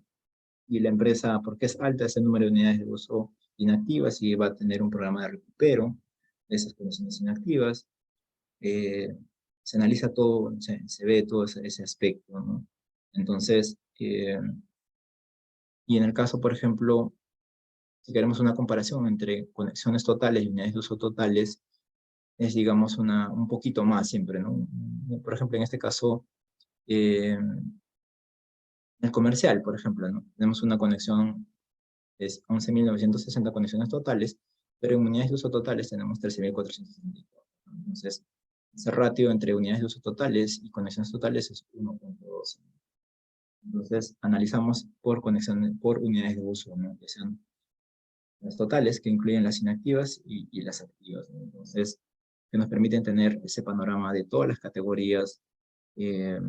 [SPEAKER 2] y la empresa, porque es alta ese número de unidades de uso inactivas, y va a tener un programa de recupero de esas conexiones inactivas, se analiza todo, se ve todo ese aspecto, ¿no? Entonces, y en el caso, por ejemplo, si queremos una comparación entre conexiones totales y unidades de uso totales, es, digamos, un poquito más siempre, ¿no? Por ejemplo, en este caso, el comercial, por ejemplo, ¿no? Tenemos una conexión, es 11.960 conexiones totales, pero en unidades de uso totales tenemos 13.464. Entonces, ese ratio entre unidades de uso totales y conexiones totales es 1.12. Entonces, analizamos por unidades de uso, ¿no? Que sean las totales, que incluyen las inactivas y las activas, ¿no? Entonces, que nos permiten tener ese panorama de todas las categorías, de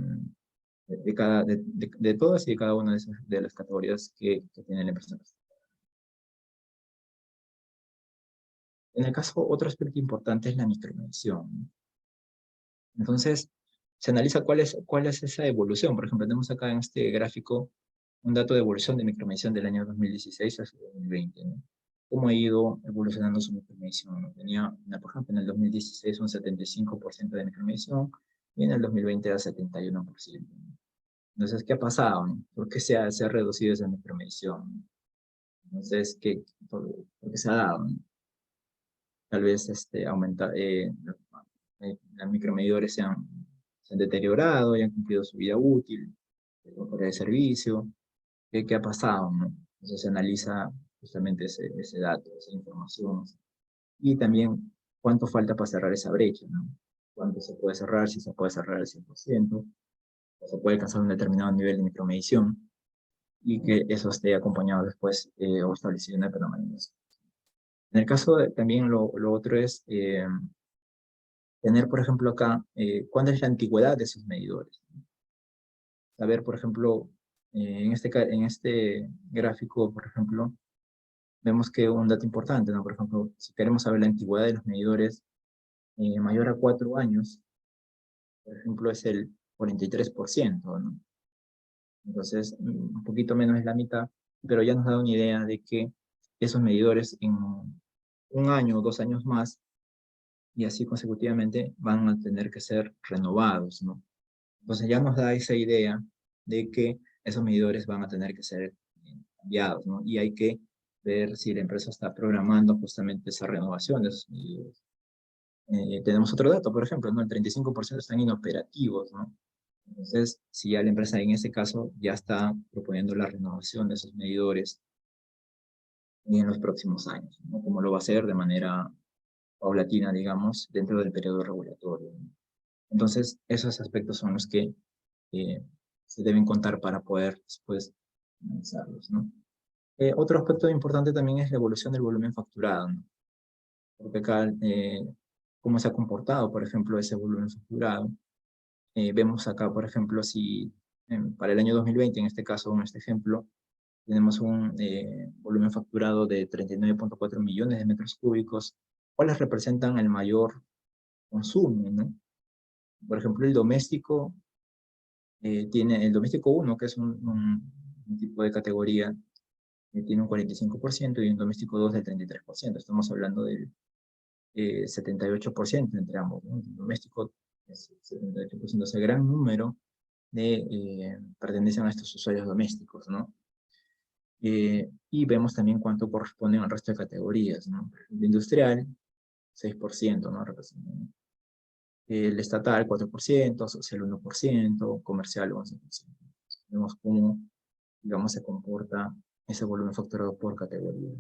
[SPEAKER 2] todas y de cada una de las categorías que tiene la empresa. En el caso, otro aspecto importante es la micromedición. Entonces, se analiza cuál es esa evolución. Por ejemplo, tenemos acá en este gráfico un dato de evolución de micromedición del año 2016 hasta 2020, ¿no? Cómo ha ido evolucionando su micromedición, ¿no? Tenía, por ejemplo, en el 2016 un 75% de micromedición y en el 2020 era 71%, ¿no? Entonces, ¿qué ha pasado, no? ¿Por qué se ha reducido esa micromedición? Entonces, ¿por qué se ha dado, no? Tal vez los micromedidores se han deteriorado y han cumplido su vida útil, de servicio. ¿Qué ha pasado, no? Entonces se analiza justamente ese dato, esa información. Y también cuánto falta para cerrar esa brecha, ¿no? Cuánto se puede cerrar, si se puede cerrar al 100%, o se puede alcanzar un determinado nivel de micromedición, y que eso esté acompañado después o establecido en la permanencia. En el caso también lo otro es tener, por ejemplo, acá, cuándo es la antigüedad de esos medidores. Saber, por ejemplo, en este gráfico, por ejemplo, vemos que un dato importante, ¿no? Por ejemplo, si queremos saber la antigüedad de los medidores mayor a 4 años, por ejemplo, es el 43%, ¿no? Entonces, un poquito menos es la mitad, pero ya nos da una idea de que esos medidores en 1 año o 2 años más, y así consecutivamente, van a tener que ser renovados, ¿no? Entonces ya nos da esa idea de que esos medidores van a tener que ser cambiados, ¿no? Y hay que ver si la empresa está programando justamente esa renovación de esos medidores. Tenemos otro dato, por ejemplo, ¿no? El 35% están inoperativos, ¿no? Entonces, si ya la empresa en ese caso ya está proponiendo la renovación de esos medidores en los próximos años, ¿no? Como lo va a hacer de manera paulatina, digamos, dentro del periodo regulatorio, ¿no? Entonces, esos aspectos son los que se deben contar para poder después analizarlos, ¿no? Otro aspecto importante también es la evolución del volumen facturado, ¿no? Porque acá, cómo se ha comportado, por ejemplo, ese volumen facturado. Vemos acá, por ejemplo, si para el año 2020, en este caso, en este ejemplo, tenemos un volumen facturado de 39.4 millones de metros cúbicos, cuáles representan el mayor consumo, ¿no? Por ejemplo, el doméstico tiene el doméstico 1, que es un tipo de categoría, tiene un 45% y un doméstico 2 del 33%. Estamos hablando del 78% entre ambos, ¿no? El doméstico es 78%, o sea, gran número pertenecen a estos usuarios domésticos, ¿no? Y vemos también cuánto corresponde al resto de categorías, ¿no? El industrial, 6%, ¿no? Representan. El estatal, 4%, social, 1%, comercial, 11%. Vemos cómo, digamos, se comporta ese volumen facturado por categoría.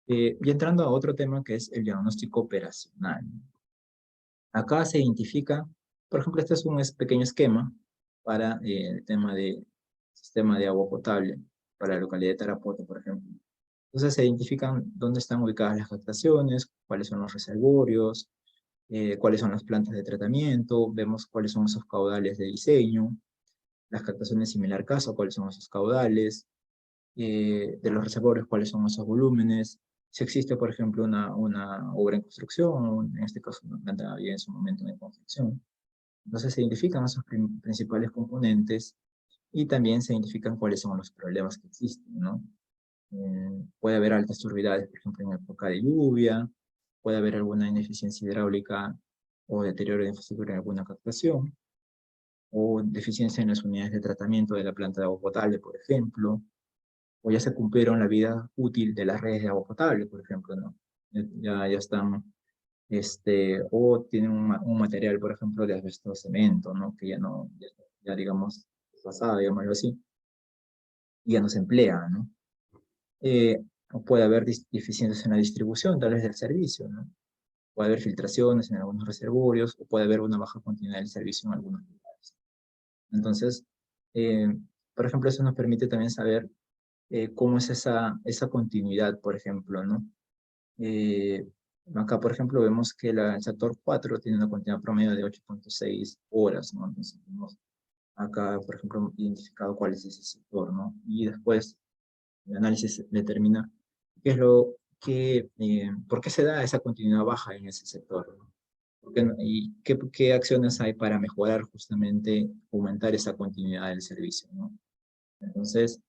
[SPEAKER 2] Y entrando a otro tema que es el diagnóstico operacional. Acá se identifica, por ejemplo, este es un pequeño esquema para el tema de sistema de agua potable para la localidad de Tarapoto, por ejemplo. Entonces se identifican dónde están ubicadas las captaciones, cuáles son los reservorios, cuáles son las plantas de tratamiento, vemos cuáles son esos caudales de diseño, las captaciones similar caso, cuáles son esos caudales, de los reservorios, cuáles son esos volúmenes, si existe, por ejemplo, una obra en construcción, o en este caso una planta había en su momento de construcción. Entonces se identifican esos principales componentes y también se identifican cuáles son los problemas que existen, ¿no? Puede haber altas turbidades, por ejemplo, en época de lluvia, puede haber alguna ineficiencia hidráulica o deterioro de infraestructura en alguna captación, o deficiencia en las unidades de tratamiento de la planta de agua potable, por ejemplo, o ya se cumplieron la vida útil de las redes de agua potable, por ejemplo, ¿no? Ya están, o tienen un material, por ejemplo, de asbesto cemento, ¿no? Que ya no, ya digamos, pasado, digámoslo así, y ya no se emplea, ¿no? O puede haber deficiencias en la distribución, tal vez del servicio, ¿no? Puede haber filtraciones en algunos reservorios, o puede haber una baja continuidad del servicio en algunos lugares. Entonces, eh, por ejemplo, eso nos permite también saber cómo es esa continuidad, por ejemplo, ¿no? Acá, por ejemplo, vemos que el sector 4 tiene una continuidad promedio de 8.6 horas, ¿no? Entonces, tenemos acá, por ejemplo, identificado cuál es ese sector, ¿no? Y después, el análisis determina qué es por qué se da esa continuidad baja en ese sector, ¿no? Y qué acciones hay para mejorar justamente, aumentar esa continuidad del servicio, ¿no? Entonces,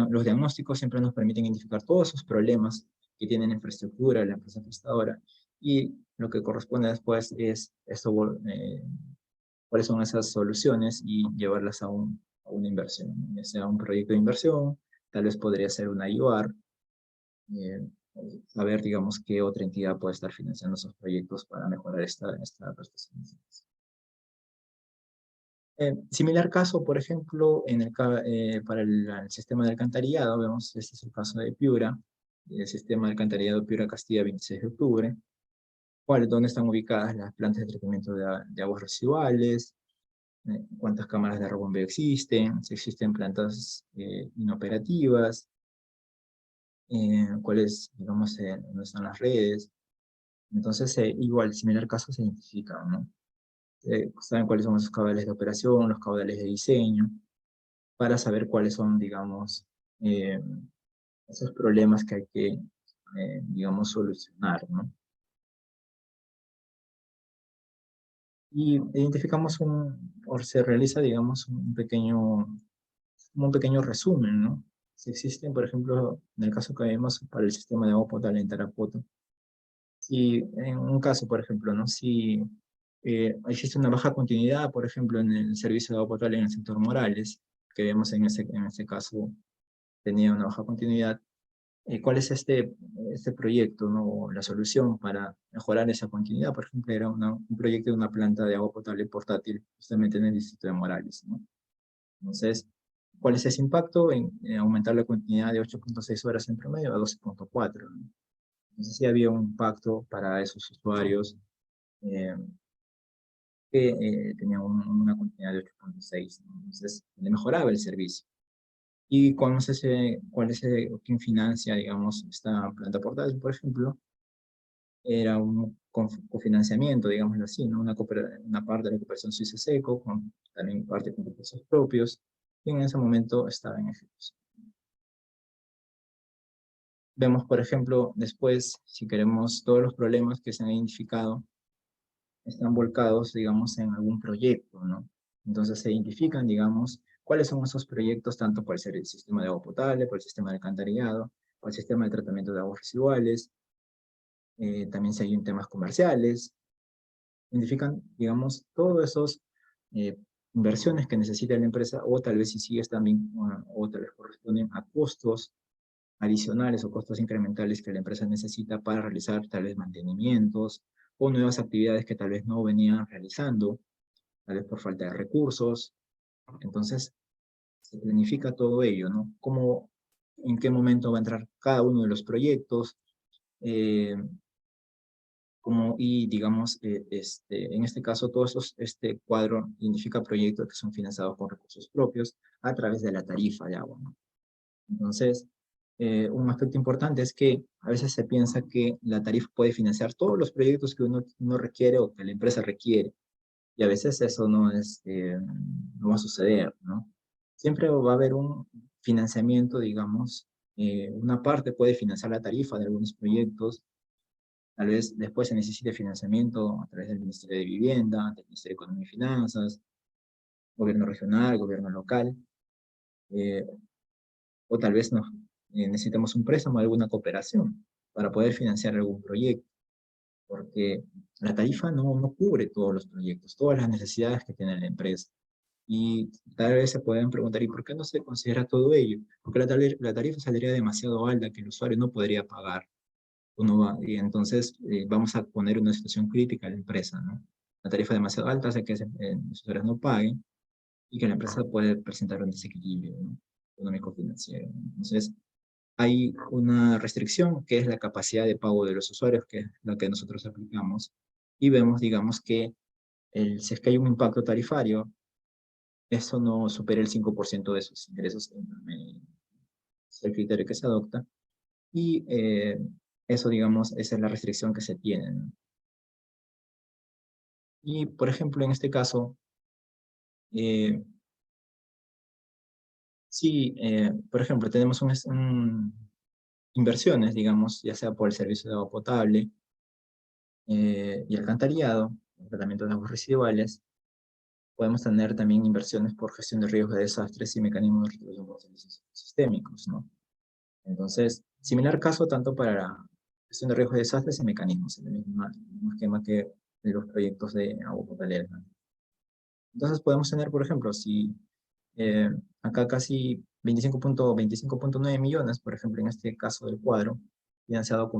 [SPEAKER 2] los diagnósticos siempre nos permiten identificar todos esos problemas que tiene la infraestructura, la empresa prestadora, y lo que corresponde después es cuáles son esas soluciones y llevarlas a una inversión, ya sea un proyecto de inversión, tal vez podría ser una IOAR, saber, digamos, qué otra entidad puede estar financiando esos proyectos para mejorar esta prestación. Similar caso, por ejemplo, para el sistema de alcantarillado, vemos, este es el caso de Piura, el sistema de alcantarillado Piura-Castilla 26 de octubre, donde están ubicadas las plantas de tratamiento de aguas residuales, cuántas cámaras de rebombeo existen, si existen plantas inoperativas, cuáles, digamos, dónde están las redes. Entonces, igual, similar caso se identifica, ¿no? Saben cuáles son esos caudales de operación, los caudales de diseño, para saber cuáles son, digamos, eh, esos problemas que hay que, digamos, solucionar, ¿no? Y identificamos o se realiza, digamos, un pequeño resumen, ¿no? Si existen, por ejemplo, en el caso que vemos para el sistema de agua potable en Tarapoto, si en un caso, por ejemplo, ¿no? Si existe una baja continuidad, por ejemplo, en el servicio de agua potable en el sector Morales, que vemos en ese caso tenía una baja continuidad, ¿cuál es este proyecto, ¿no? La solución para mejorar esa continuidad? Por ejemplo, era un proyecto de una planta de agua potable portátil justamente en el distrito de Morales, ¿no? Entonces, ¿cuál es ese impacto? En aumentar la continuidad de 8.6 horas en promedio a 12.4, ¿no? Entonces sí había un impacto para esos usuarios eh, que tenían una continuidad de 8.6, ¿no? Entonces, le mejoraba el servicio. ¿Y cuál es quién financia, digamos, esta planta portátil, por ejemplo? Era un cofinanciamiento, digámoslo así, ¿no? Una parte de la cooperación Suiza-Seco, también parte con recursos propios, y en ese momento estaba en ejecución. Vemos, por ejemplo, después, si queremos, todos los problemas que se han identificado están volcados, digamos, en algún proyecto, ¿no? Entonces se identifican, digamos, cuáles son esos proyectos, tanto por ser el sistema de agua potable, por el sistema de alcantarillado, por el sistema de tratamiento de aguas residuales, también si hay temas comerciales, identifican, digamos, todos esos inversiones que necesita la empresa, o tal vez si sigues también, o tal vez corresponden a costos adicionales o costos incrementales que la empresa necesita para realizar tal vez mantenimientos o nuevas actividades que tal vez no venían realizando, tal vez por falta de recursos. Entonces, se planifica todo ello, ¿no? Cómo, en qué momento va a entrar cada uno de los proyectos, eh, y digamos, en este caso, este cuadro identifica proyectos que son financiados con recursos propios a través de la tarifa de agua, ¿no? Entonces, un aspecto importante es que a veces se piensa que la tarifa puede financiar todos los proyectos que uno requiere o que la empresa requiere, y a veces eso no va a suceder, ¿no? Siempre va a haber un financiamiento, digamos, una parte puede financiar la tarifa de algunos proyectos, tal vez después se necesite financiamiento a través del Ministerio de Vivienda, del Ministerio de Economía y Finanzas, gobierno regional, gobierno local, eh, o tal vez necesitemos un préstamo, alguna cooperación para poder financiar algún proyecto, porque la tarifa no cubre todos los proyectos, todas las necesidades que tiene la empresa. Y tal vez se pueden preguntar, ¿y por qué no se considera todo ello? Porque la tarifa saldría demasiado alta que el usuario no podría pagar. Y entonces vamos a poner una situación crítica a la empresa, ¿no? La tarifa demasiado alta hace que los usuarios no paguen y que la empresa puede presentar un desequilibrio, ¿no? Económico-financiero. Entonces, hay una restricción que es la capacidad de pago de los usuarios, que es la que nosotros aplicamos, y vemos, digamos, que si es que hay un impacto tarifario, eso no supera el 5% de sus ingresos, es el criterio que se adopta, y eso, digamos, esa es la restricción que se tiene, ¿no? Y, por ejemplo, en este caso, eh, sí, por ejemplo, tenemos inversiones, digamos, ya sea por el servicio de agua potable y alcantarillado, el tratamiento de aguas residuales. Podemos tener también inversiones por gestión de riesgos de desastres y mecanismos de restitución por servicios sistémicos, ¿no? Entonces, similar caso tanto para la gestión de riesgos de desastres y mecanismos, el mismo esquema que en los proyectos de agua potable. Entonces podemos tener, por ejemplo, si eh, acá casi 25.9 millones, por ejemplo, en este caso del cuadro, financiado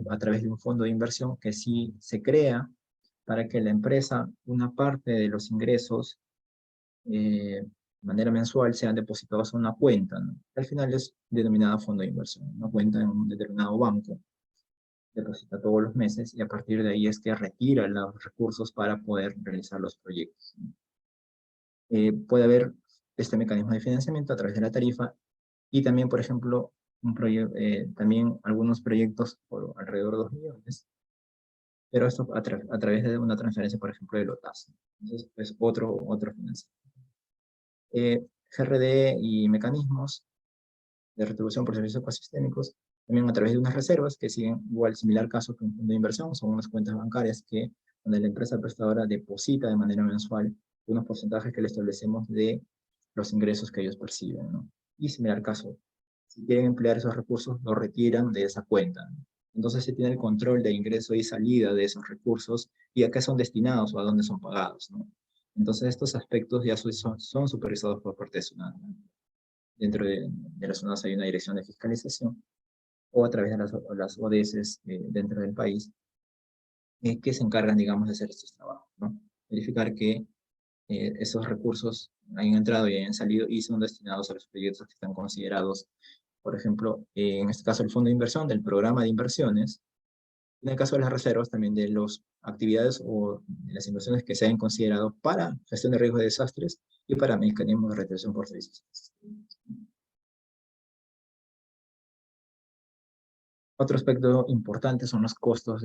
[SPEAKER 2] a través de un fondo de inversión que sí se crea para que la empresa, una parte de los ingresos, de manera mensual, sean depositados a una cuenta, ¿no? Al final es denominada fondo de inversión, una cuenta en un determinado banco, deposita todos los meses y a partir de ahí es que retira los recursos para poder realizar los proyectos, ¿no? Puede haber este mecanismo de financiamiento a través de la tarifa y también, por ejemplo, también algunos proyectos por alrededor de 2 millones, pero esto a través de una transferencia, por ejemplo, de LOTAS. Entonces, es otro financiamiento. GRD y mecanismos de retribución por servicios ecosistémicos, también a través de unas reservas que siguen igual similar caso que un fondo de inversión, son unas cuentas bancarias donde la empresa prestadora deposita de manera mensual unos porcentajes que le establecemos de los ingresos que ellos perciben, ¿no? Y similar caso, si quieren emplear esos recursos, los retiran de esa cuenta, ¿no? Entonces se tiene el control de ingreso y salida de esos recursos y a qué son destinados o a dónde son pagados, ¿no? Entonces estos aspectos ya son supervisados por parte de SUNAT, ¿no? Dentro de las zonas hay una dirección de fiscalización o a través de las ODS dentro del país que se encargan, digamos, de hacer estos trabajos, ¿no? Verificar que esos recursos hayan entrado y hayan salido y son destinados a los proyectos que están considerados, por ejemplo, en este caso el fondo de inversión del programa de inversiones, en el caso de las reservas también de las actividades o de las inversiones que se hayan considerado para gestión de riesgos de desastres y para mecanismos de retención por servicios. Otro aspecto importante son los costos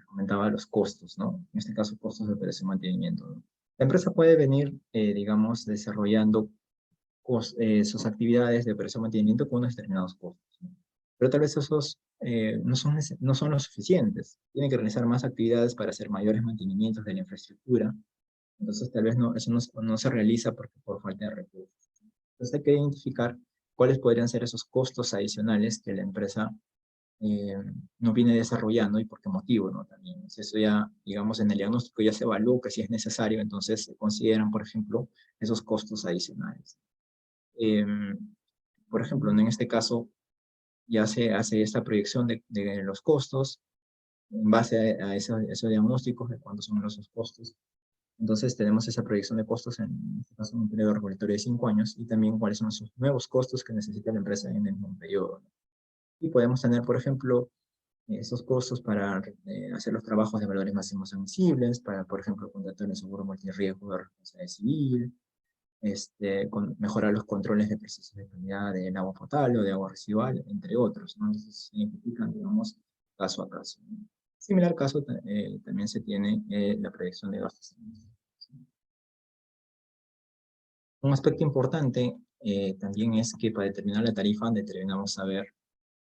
[SPEAKER 2] comentaba los costos, ¿no? En este caso, costos de operación y mantenimiento, ¿no? La empresa puede venir, digamos, desarrollando sus actividades de operación y mantenimiento con unos determinados costos, ¿no? Pero tal vez esos no son los suficientes. Tienen que realizar más actividades para hacer mayores mantenimientos de la infraestructura. Entonces, tal vez eso no se realiza por falta de recursos. Entonces, hay que identificar cuáles podrían ser esos costos adicionales que la empresa eh, no viene desarrollando y por qué motivo, ¿no? También, eso ya, digamos, en el diagnóstico ya se evalúa que si es necesario, entonces se consideran, por ejemplo, esos costos adicionales. Eh, por ejemplo, en este caso, ya se hace esta proyección de los costos en base a esos diagnósticos de cuántos son esos costos. Entonces tenemos esa proyección de costos en este caso en un periodo regulatorio de 5 años y también cuáles son esos nuevos costos que necesita la empresa en el mismo periodo. Y podemos tener, por ejemplo, esos costos para hacer los trabajos de valores máximos admisibles, para, por ejemplo, contratar el seguro multirriesgo de responsabilidad civil, mejorar los controles de procesos de calidad del agua potable o de agua residual, entre otros, ¿no? Entonces se identifican, digamos, caso a caso, ¿no? Similar caso también se tiene la proyección de gastos. Un aspecto importante también es que para determinar la tarifa determinamos saber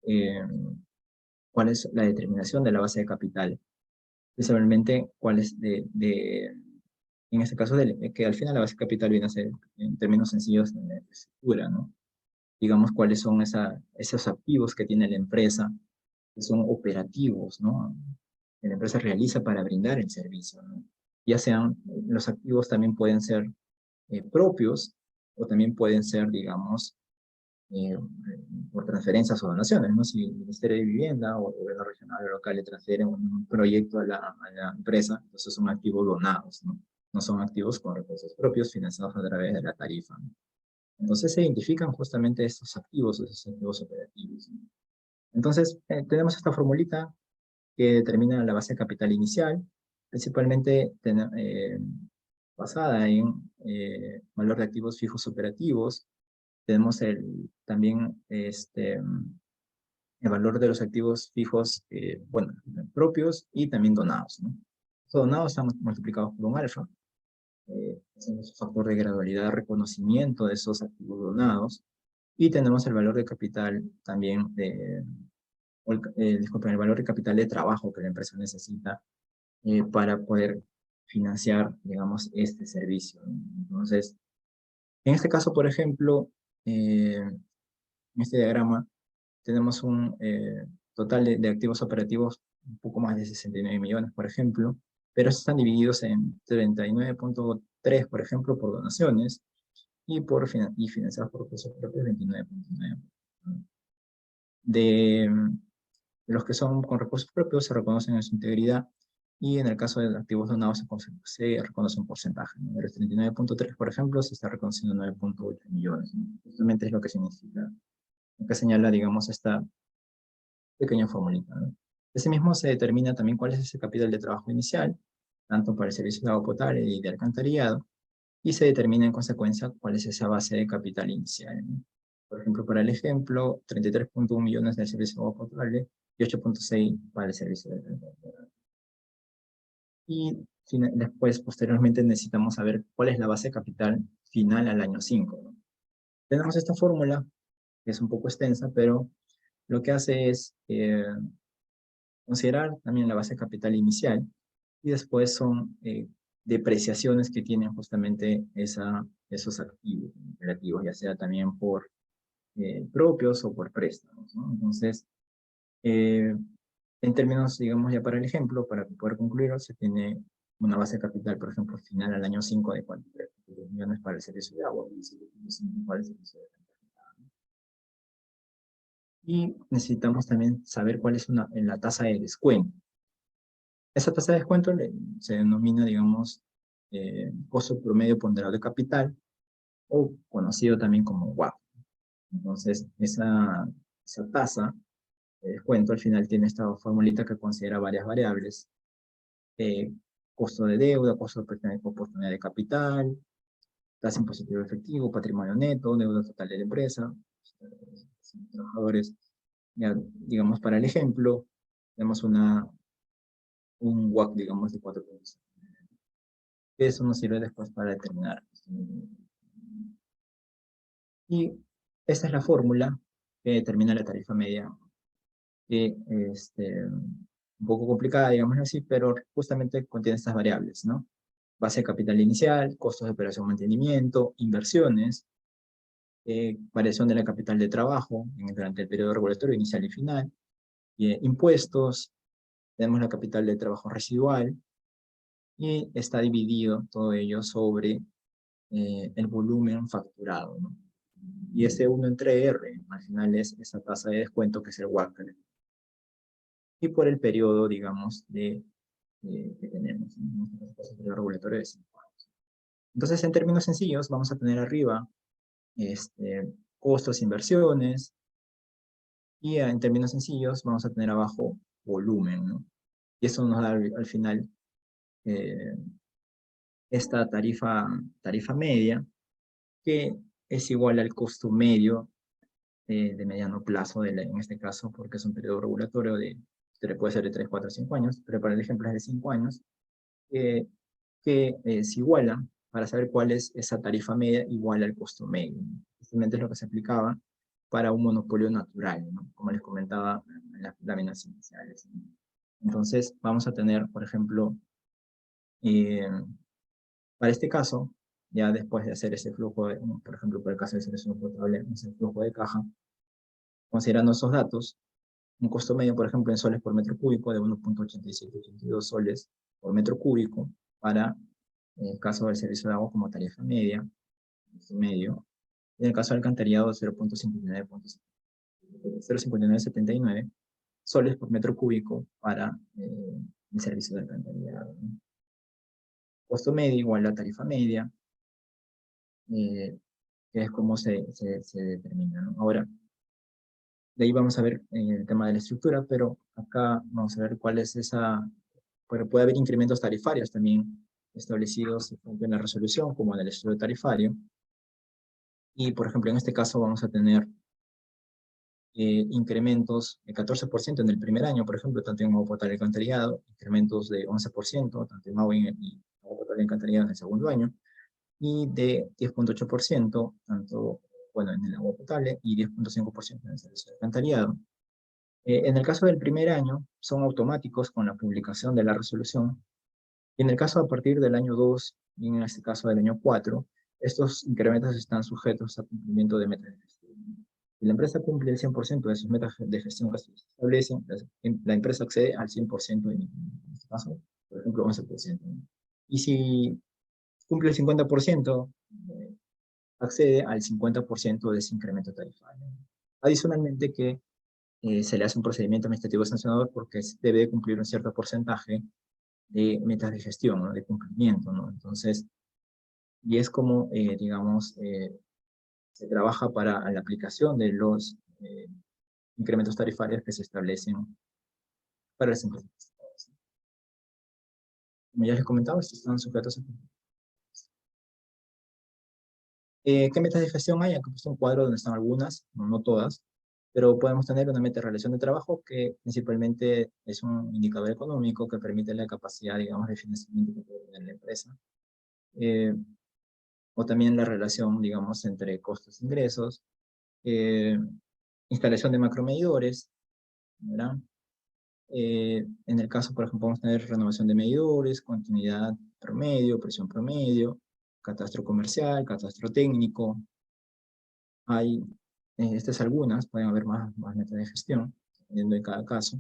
[SPEAKER 2] eh, cuál es la determinación de la base de capital, especialmente cuál es en este caso, que al final la base de capital viene a ser, en términos sencillos, de estructura, ¿no? Digamos, cuáles son esos activos que tiene la empresa, que son operativos, ¿no? Que la empresa realiza para brindar el servicio, ¿no? Ya sean, los activos también pueden ser propios o también pueden ser, digamos, eh, por transferencias o donaciones, ¿no? Si el Ministerio de Vivienda o el gobierno regional o local le transfieren un proyecto a la empresa, entonces son activos donados, ¿no? No son activos con recursos propios financiados a través de la tarifa, ¿no? Entonces se identifican justamente estos activos operativos, ¿no? Entonces tenemos esta formulita que determina la base de capital inicial, principalmente basada en valor de activos fijos operativos. Tenemos también el valor de los activos fijos, bueno, propios y también donados, ¿no? Estos donados están multiplicados por un alfa. Es un factor de gradualidad de reconocimiento de esos activos donados. Y tenemos el valor de capital también disculpen, el valor de capital de trabajo que la empresa necesita para poder financiar, digamos, este servicio, ¿no? Entonces, en este caso, por ejemplo, en este diagrama, tenemos un total de activos operativos un poco más de 69 millones, por ejemplo, pero están divididos en 39.3, por ejemplo, por donaciones y financiados por recursos propios 29.9. De los que son con recursos propios se reconocen en su integridad y en el caso de activos donados se reconoce un porcentaje, ¿no? De los 39.3, por ejemplo, se está reconociendo 9.8 millones, ¿no? Justamente es lo que significa, lo que señala, digamos, esta pequeña formulita, ¿no? Asimismo, se determina también cuál es ese capital de trabajo inicial, tanto para el servicio de agua potable y de alcantarillado, y se determina en consecuencia cuál es esa base de capital inicial, ¿no? Por ejemplo, para el ejemplo, 33.1 millones del servicio de agua potable y 8.6 para el servicio de alcantarillado. Y después, posteriormente, necesitamos saber cuál es la base de capital final al año 5, ¿no? Tenemos esta fórmula, que es un poco extensa, pero lo que hace es considerar también la base de capital inicial y después son depreciaciones que tienen justamente esos activos operativos, ya sea también por propios o por préstamos, ¿no? Entonces, en términos, digamos, ya para el ejemplo, para poder concluir, se tiene una base de capital, por ejemplo, final al año 5 de 43 millones para el servicio de agua y 7.5 para el servicio de alcantarillado. Y necesitamos también saber cuál es la tasa de descuento. Esa tasa de descuento se denomina, digamos, costo promedio ponderado de capital, o conocido también como WACC. Entonces, esa tasa de descuento al final tiene esta formulita que considera varias variables: eh, costo de deuda, costo de oportunidad de capital, tasa impositiva efectivo, patrimonio neto, deuda total de la empresa, trabajadores. Ya, digamos, para el ejemplo, tenemos un WACC, digamos, de 4.5. Eso nos sirve después para determinar. Y esta es la fórmula que determina la tarifa media, que un poco complicada, digamos así, pero justamente contiene estas variables, ¿no? Base de capital inicial, costos de operación y mantenimiento, inversiones, variación de la capital de trabajo durante el periodo regulatorio inicial y final, impuestos, tenemos la capital de trabajo residual, y está dividido todo ello sobre el volumen facturado, ¿no? Y ese 1 entre R, al final es esa tasa de descuento que es el WACC. Y por el periodo, digamos, que tenemos, ¿no? El periodo regulatorio de 5 años. Entonces, en términos sencillos, vamos a tener arriba costos, inversiones, y en términos sencillos vamos a tener abajo volumen, ¿no? Y eso nos da al final eh, esta tarifa media, que es igual al costo medio de mediano plazo, en este caso, porque es un periodo regulatorio puede ser de 3, 4, 5 años, pero para el ejemplo es de 5 años, que se iguala para saber cuál es esa tarifa media igual al costo medio, ¿no? Justamente es lo que se aplicaba para un monopolio natural, ¿no? Como les comentaba en las láminas iniciales, ¿no? Entonces, vamos a tener, por ejemplo, eh, para este caso, ya después de hacer ese flujo, por ejemplo, por el caso de selección potable, ese flujo de caja, considerando esos datos, un costo medio, por ejemplo, en soles por metro cúbico de 1.8782 soles por metro cúbico para el caso del servicio de agua como tarifa media, medio, y en el caso del alcantarillado 0.5979 soles por metro cúbico para el servicio de alcantarillado, ¿no? Costo medio igual a tarifa media, que es como se determina, ¿no? Ahora, de ahí vamos a ver el tema de la estructura, pero acá vamos a ver cuál es esa, pero puede haber incrementos tarifarios también establecidos tanto en la resolución como en el estudio tarifario. Y, por ejemplo, en este caso vamos a tener incrementos de 14% en el primer año, por ejemplo, tanto en agua potable y alcantarillado, incrementos de 11%, tanto en agua y agua potable y alcantarillado en el segundo año, y de 10.8%, tanto, bueno, en el agua potable, y 10.5% en el servicio de alcantarillado. En el caso del primer año, son automáticos con la publicación de la resolución, y en el caso a partir del año 2, y en este caso del año 4, estos incrementos están sujetos a cumplimiento de metas de gestión. Si la empresa cumple el 100% de sus metas de gestión que se establecen, la empresa accede al 100%, en este caso, por ejemplo, 11%, ¿no? Y si cumple el 50%, accede al 50% de ese incremento tarifario. Adicionalmente que se le hace un procedimiento administrativo sancionador porque debe de cumplir un cierto porcentaje de metas de gestión, ¿no? De cumplimiento, ¿no? Entonces, y es como, digamos, se trabaja para la aplicación de los incrementos tarifarios que se establecen para las empresas. Como ya les comentaba, estos están sujetos a... ¿Qué metas de gestión hay? Aquí he puesto un cuadro donde están algunas, no todas, pero podemos tener una meta de relación de trabajo que principalmente es un indicador económico que permite la capacidad, digamos, de financiamiento que puede tener la empresa. O también la relación, digamos, entre costos e ingresos, instalación de macromedidores, ¿verdad? En el caso, por ejemplo, vamos a tener renovación de medidores, continuidad promedio, presión promedio, catastro comercial, catastro técnico. Hay, estas algunas, pueden haber más metas de gestión, dependiendo de cada caso.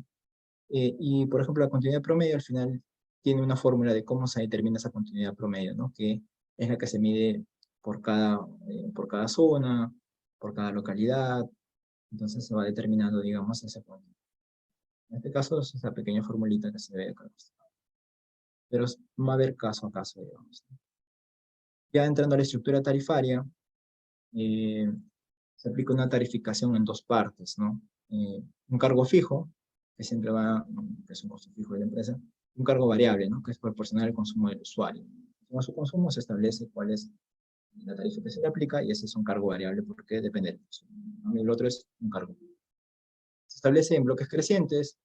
[SPEAKER 2] Y, por ejemplo, la continuidad promedio al final tiene una fórmula de cómo se determina esa continuidad promedio, ¿no? Que es la que se mide por cada zona, por cada localidad. Entonces se va determinando, digamos, ese punto. En este caso es esa pequeña formulita que se ve acá. Pero va a haber caso a caso, digamos. Ya entrando a la estructura tarifaria, eh, se aplica una tarificación en dos partes, ¿no? Un cargo fijo, que siempre que es un costo fijo de la empresa, un cargo variable, ¿no? Que es proporcional al consumo del usuario. Según su consumo se establece cuál es la tarifa que se le aplica y ese es un cargo variable porque depende del consumo, ¿no? Y el otro es un cargo fijo. Se establece en bloques crecientes,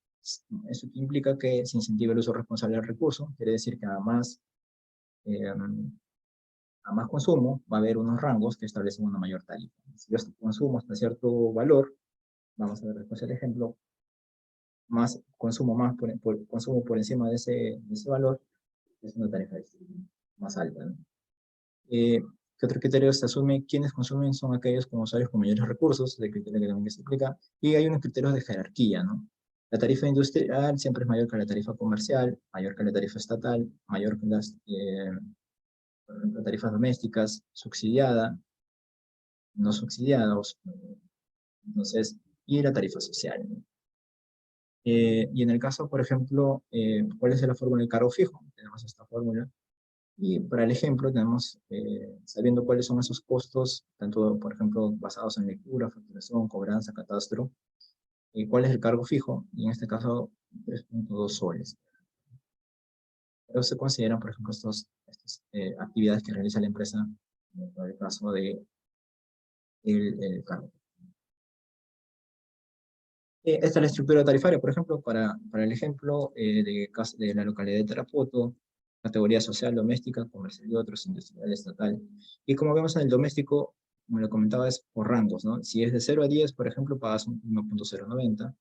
[SPEAKER 2] eso implica que se incentiva el uso responsable del recurso, quiere decir que eh, a más consumo va a haber unos rangos que establecen una mayor tarifa. Si yo consumo hasta cierto valor, vamos a ver después el ejemplo, consumo por encima de ese valor, es una tarifa más alta, ¿no? ¿Qué otro criterio se asume? Quienes consumen son aquellos con usuarios con mayores recursos, de criterio que también se aplica, y hay unos criterios de jerarquía, ¿no? La tarifa industrial siempre es mayor que la tarifa comercial, mayor que la tarifa estatal, mayor que las por ejemplo, tarifas domésticas, subsidiada, no subsidiados, entonces, y la tarifa social, ¿no? Y en el caso, por ejemplo, ¿cuál es la fórmula del cargo fijo? Tenemos esta fórmula. Y para el ejemplo, tenemos, sabiendo cuáles son esos costos, tanto, por ejemplo, basados en lectura, facturación, cobranza, catastro, y cuál es el cargo fijo, y en este caso, 3.2 soles. Pero se consideran, por ejemplo, estas actividades que realiza la empresa, en el caso de el cargo. Esta es la estructura tarifaria, por ejemplo, para el ejemplo de la localidad de Tarapoto, categoría social, doméstica, comercial y otros, industrial, estatal. Y como vemos en el doméstico, como lo comentaba, es por rangos, ¿no? Si es de 0 a 10, por ejemplo, pagas un 1.090,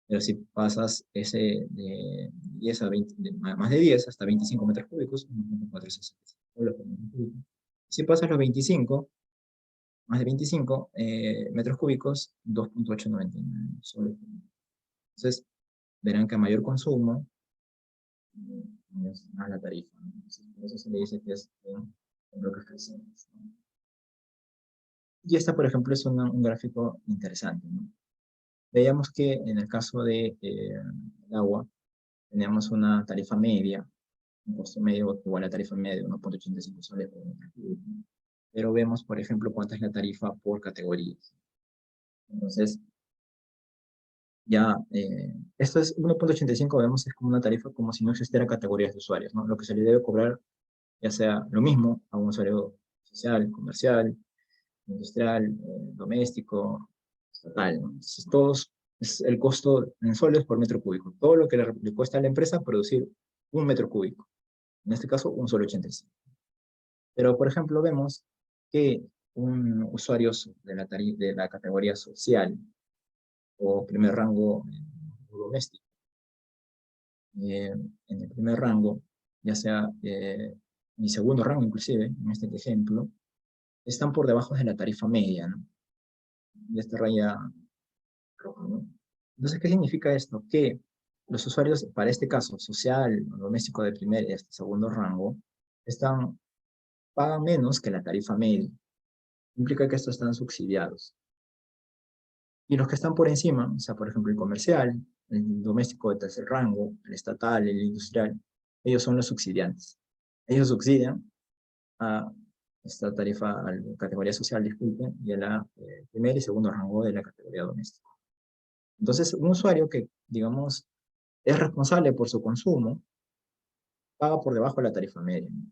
[SPEAKER 2] pero si pasas ese de 10 a 20, más de 10 hasta 25 metros cúbicos, 1.465. Si pasas los 25, más de 25 metros cúbicos, 2.899 soles. Entonces, verán que a mayor consumo, es más la tarifa, ¿no? Entonces, por eso se le dice que es un bloque creciente, ¿no? Y esta, por ejemplo, es un gráfico interesante, ¿no? Veíamos que en el caso de el agua, teníamos una tarifa media, un costo medio igual a tarifa media de 1.85 soles por metro cúbico, ¿no? Pero vemos, por ejemplo, cuánta es la tarifa por categorías. Entonces, ya, esto es 1.85, vemos, es como una tarifa como si no existiera categorías de usuarios, ¿no? Lo que se le debe cobrar, ya sea lo mismo a un usuario social, comercial, industrial, doméstico, estatal, ¿no? Entonces, todos, es el costo en soles por metro cúbico. Todo lo que le cuesta a la empresa producir un metro cúbico. En este caso, un solo 85. Pero, por ejemplo, vemos que un usuario de la categoría social o primer rango doméstico, en el primer rango, ya sea mi segundo rango inclusive, en este ejemplo, están por debajo de la tarifa media, ¿no? De esta raya roja, ¿no? Entonces, ¿qué significa esto? Que los usuarios, para este caso, social o doméstico de primer y hasta segundo rango, pagan menos que la tarifa media. Implica que estos están subsidiados. Y los que están por encima, o sea, por ejemplo, el comercial, el doméstico de tercer rango, el estatal, el industrial, ellos son los subsidiantes. Ellos subsidian a esta tarifa, a la categoría social, disculpen, y a la primer y segundo rango de la categoría doméstica. Entonces, un usuario que, digamos, es responsable por su consumo, paga por debajo de la tarifa media, ¿no?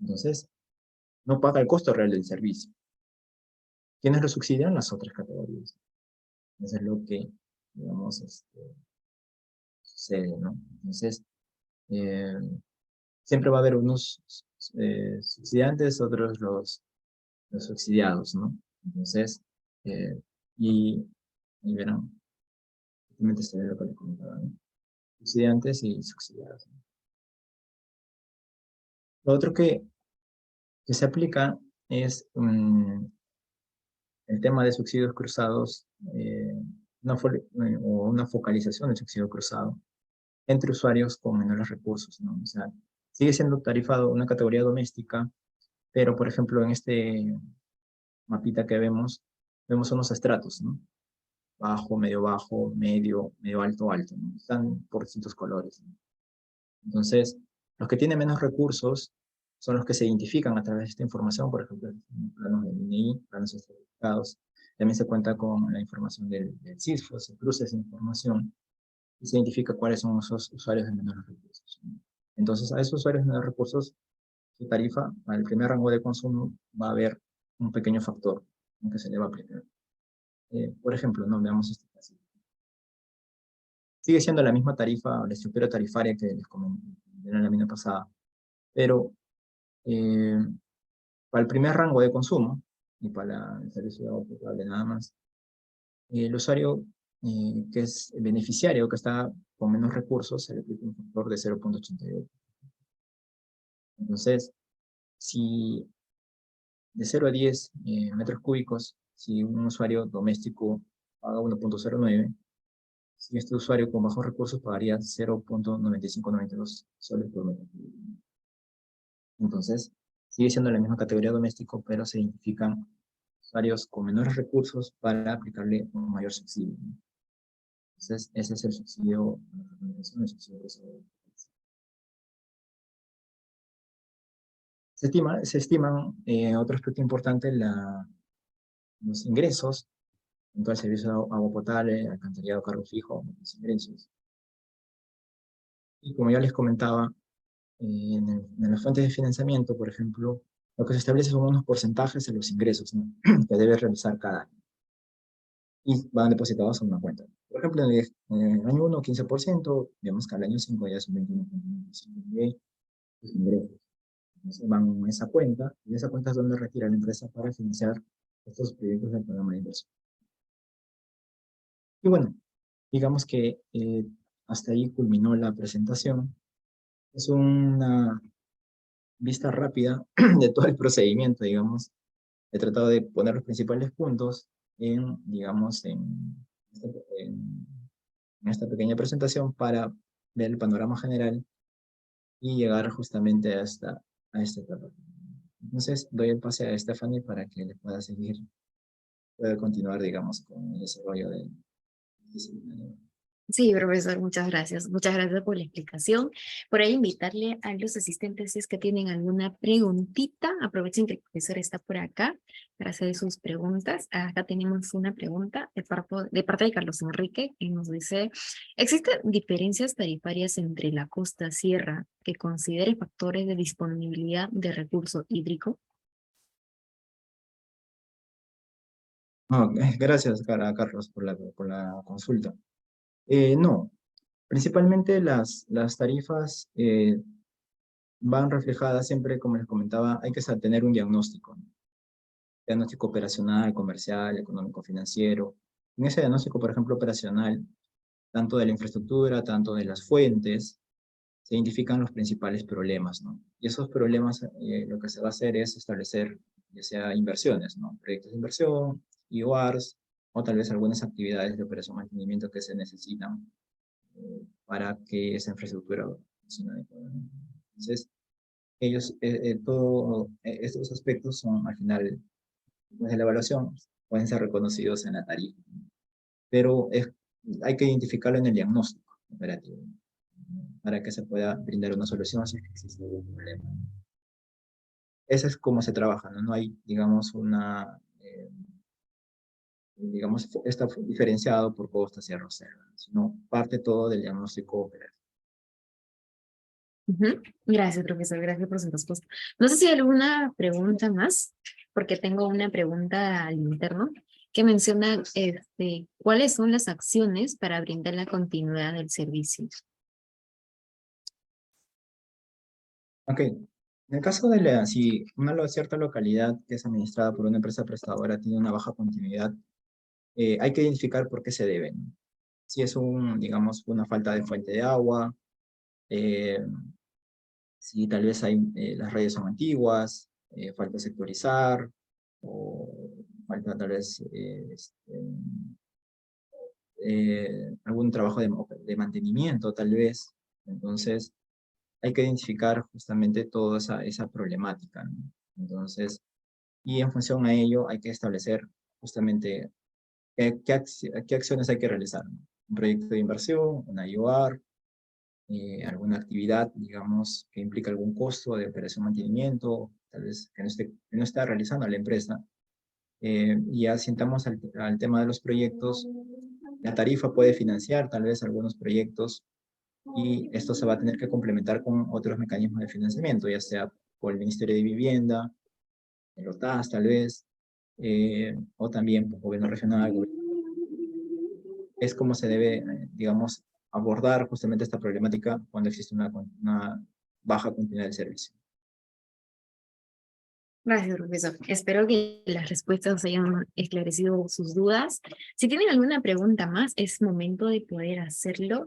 [SPEAKER 2] Entonces, no paga el costo real del servicio. ¿Quiénes lo subsidian? Las otras categorías. Eso es lo que, digamos, sucede, ¿no? Entonces, eh, siempre va a haber unos subsidiantes, otros los subsidiados, ¿no? Entonces, eh, y, y verán, justamente se ve lo que les comentaba, ¿no? Subsidiantes y subsidiados, ¿no? Lo otro que se aplica es el tema de subsidios cruzados, o una focalización del subsidio cruzado entre usuarios con menores recursos, ¿no? O sea, sigue siendo tarifado una categoría doméstica, pero por ejemplo en este mapita que vemos unos estratos, ¿no? Bajo, medio alto, alto, ¿no? Están por distintos colores, ¿no? Entonces, los que tienen menos recursos son los que se identifican a través de esta información, por ejemplo, en planos del INEI, planos estratificados. También se cuenta con la información del CISFO, se cruza esa información y se identifica cuáles son esos usuarios de menores recursos, ¿no? Entonces, a esos usuarios de menores recursos, su tarifa, al primer rango de consumo, va a haber un pequeño factor en que se le va a aplicar. Por ejemplo, no veamos este caso. Sigue siendo la misma tarifa, la estructura tarifaria que les comenté en la lámina pasada, pero eh, para el primer rango de consumo y para el servicio de agua potable nada más, el usuario que es beneficiario, que está con menos recursos, se le aplica un factor de 0.88. Entonces, si de 0 a 10 metros cúbicos, si un usuario doméstico paga 1.09, Si este usuario con bajos recursos pagaría 0.9592 soles por metro. Entonces, sigue siendo la misma categoría doméstico, pero se identifican usuarios con menores recursos para aplicarle un mayor subsidio. Entonces, ese es el subsidio, el subsidio de se estiman, otro aspecto importante, los ingresos en todo el servicio de agua potable, alcantarillado, cargo fijo, los ingresos. Y como ya les comentaba, en las fuentes de financiamiento, por ejemplo, lo que se establece son unos porcentajes de los ingresos, ¿no? que debe realizar cada año. Y van depositados en una cuenta. Por ejemplo, en el año 1, 15%, digamos que al año 5 ya son 21,5% de los ingresos. Entonces van a esa cuenta, y esa cuenta es donde retira la empresa para financiar estos proyectos del programa de inversión. Y bueno, digamos que hasta ahí culminó la presentación. Es una vista rápida de todo el procedimiento, digamos. He tratado de poner los principales puntos digamos, en esta pequeña presentación para ver el panorama general y llegar justamente a esta etapa. Entonces, doy el pase a Stephanie para que le pueda continuar, digamos, con el desarrollo de este seminario.
[SPEAKER 1] Sí, profesor, muchas gracias. Muchas gracias por la explicación. Por ahí invitarle a los asistentes si es que tienen alguna preguntita. Aprovechen que el profesor está por acá para hacer sus preguntas. Acá tenemos una pregunta de parte de Carlos Enrique que nos dice, ¿existen diferencias tarifarias entre la costa-sierra que considere factores de disponibilidad de recurso hídrico?
[SPEAKER 2] No, gracias, Carlos, por la consulta. No, principalmente las tarifas van reflejadas siempre, como les comentaba, hay que tener un diagnóstico, ¿no? Diagnóstico operacional, comercial, económico, financiero. En ese diagnóstico, por ejemplo, operacional, tanto de la infraestructura, tanto de las fuentes, se identifican los principales problemas, ¿no? Y esos problemas, lo que se va a hacer es establecer, ya sea inversiones, ¿no? Proyectos de inversión, IOARs, o tal vez algunas actividades de operación y mantenimiento que se necesitan para que esa infraestructura funcione adecuadamente. Entonces, todos estos aspectos son, al final, después de la evaluación, pueden ser reconocidos en la tarifa, pero hay que identificarlo en el diagnóstico operativo para que se pueda brindar una solución si existe algún problema. Eso es como se trabaja, ¿no? No hay, digamos, digamos, está diferenciado por costas y reservas, sino parte todo del diagnóstico operativo.
[SPEAKER 1] Ujú. Gracias, profesor. Gracias por su respuesta. No sé si hay alguna pregunta más, porque tengo una pregunta al interno que menciona cuáles son las acciones para brindar la continuidad del servicio.
[SPEAKER 2] Ok. En el caso si una cierta localidad que es administrada por una empresa prestadora tiene una baja continuidad, hay que identificar por qué se debe, ¿no? Si es digamos, una falta de fuente de agua, eh, si tal vez las redes son antiguas, falta sectorizar, o falta tal vez algún trabajo de mantenimiento, tal vez. Entonces, hay que identificar justamente toda esa problemática, ¿no? Entonces, y en función a ello hay que establecer justamente qué acciones hay que realizar, ¿no? Un proyecto de inversión, una IOR, alguna actividad, digamos, que implica algún costo de operación mantenimiento, tal vez que no está realizando la empresa. Y ya sentamos al tema de los proyectos, la tarifa puede financiar tal vez algunos proyectos y esto se va a tener que complementar con otros mecanismos de financiamiento, ya sea por el Ministerio de Vivienda, el OTAS tal vez, o también por gobierno regional. Es como se debe, digamos, abordar justamente esta problemática cuando existe una baja continuidad del servicio.
[SPEAKER 1] Gracias, profesor. Espero que las respuestas hayan esclarecido sus dudas. Si tienen alguna pregunta más, es momento de poder hacerlo,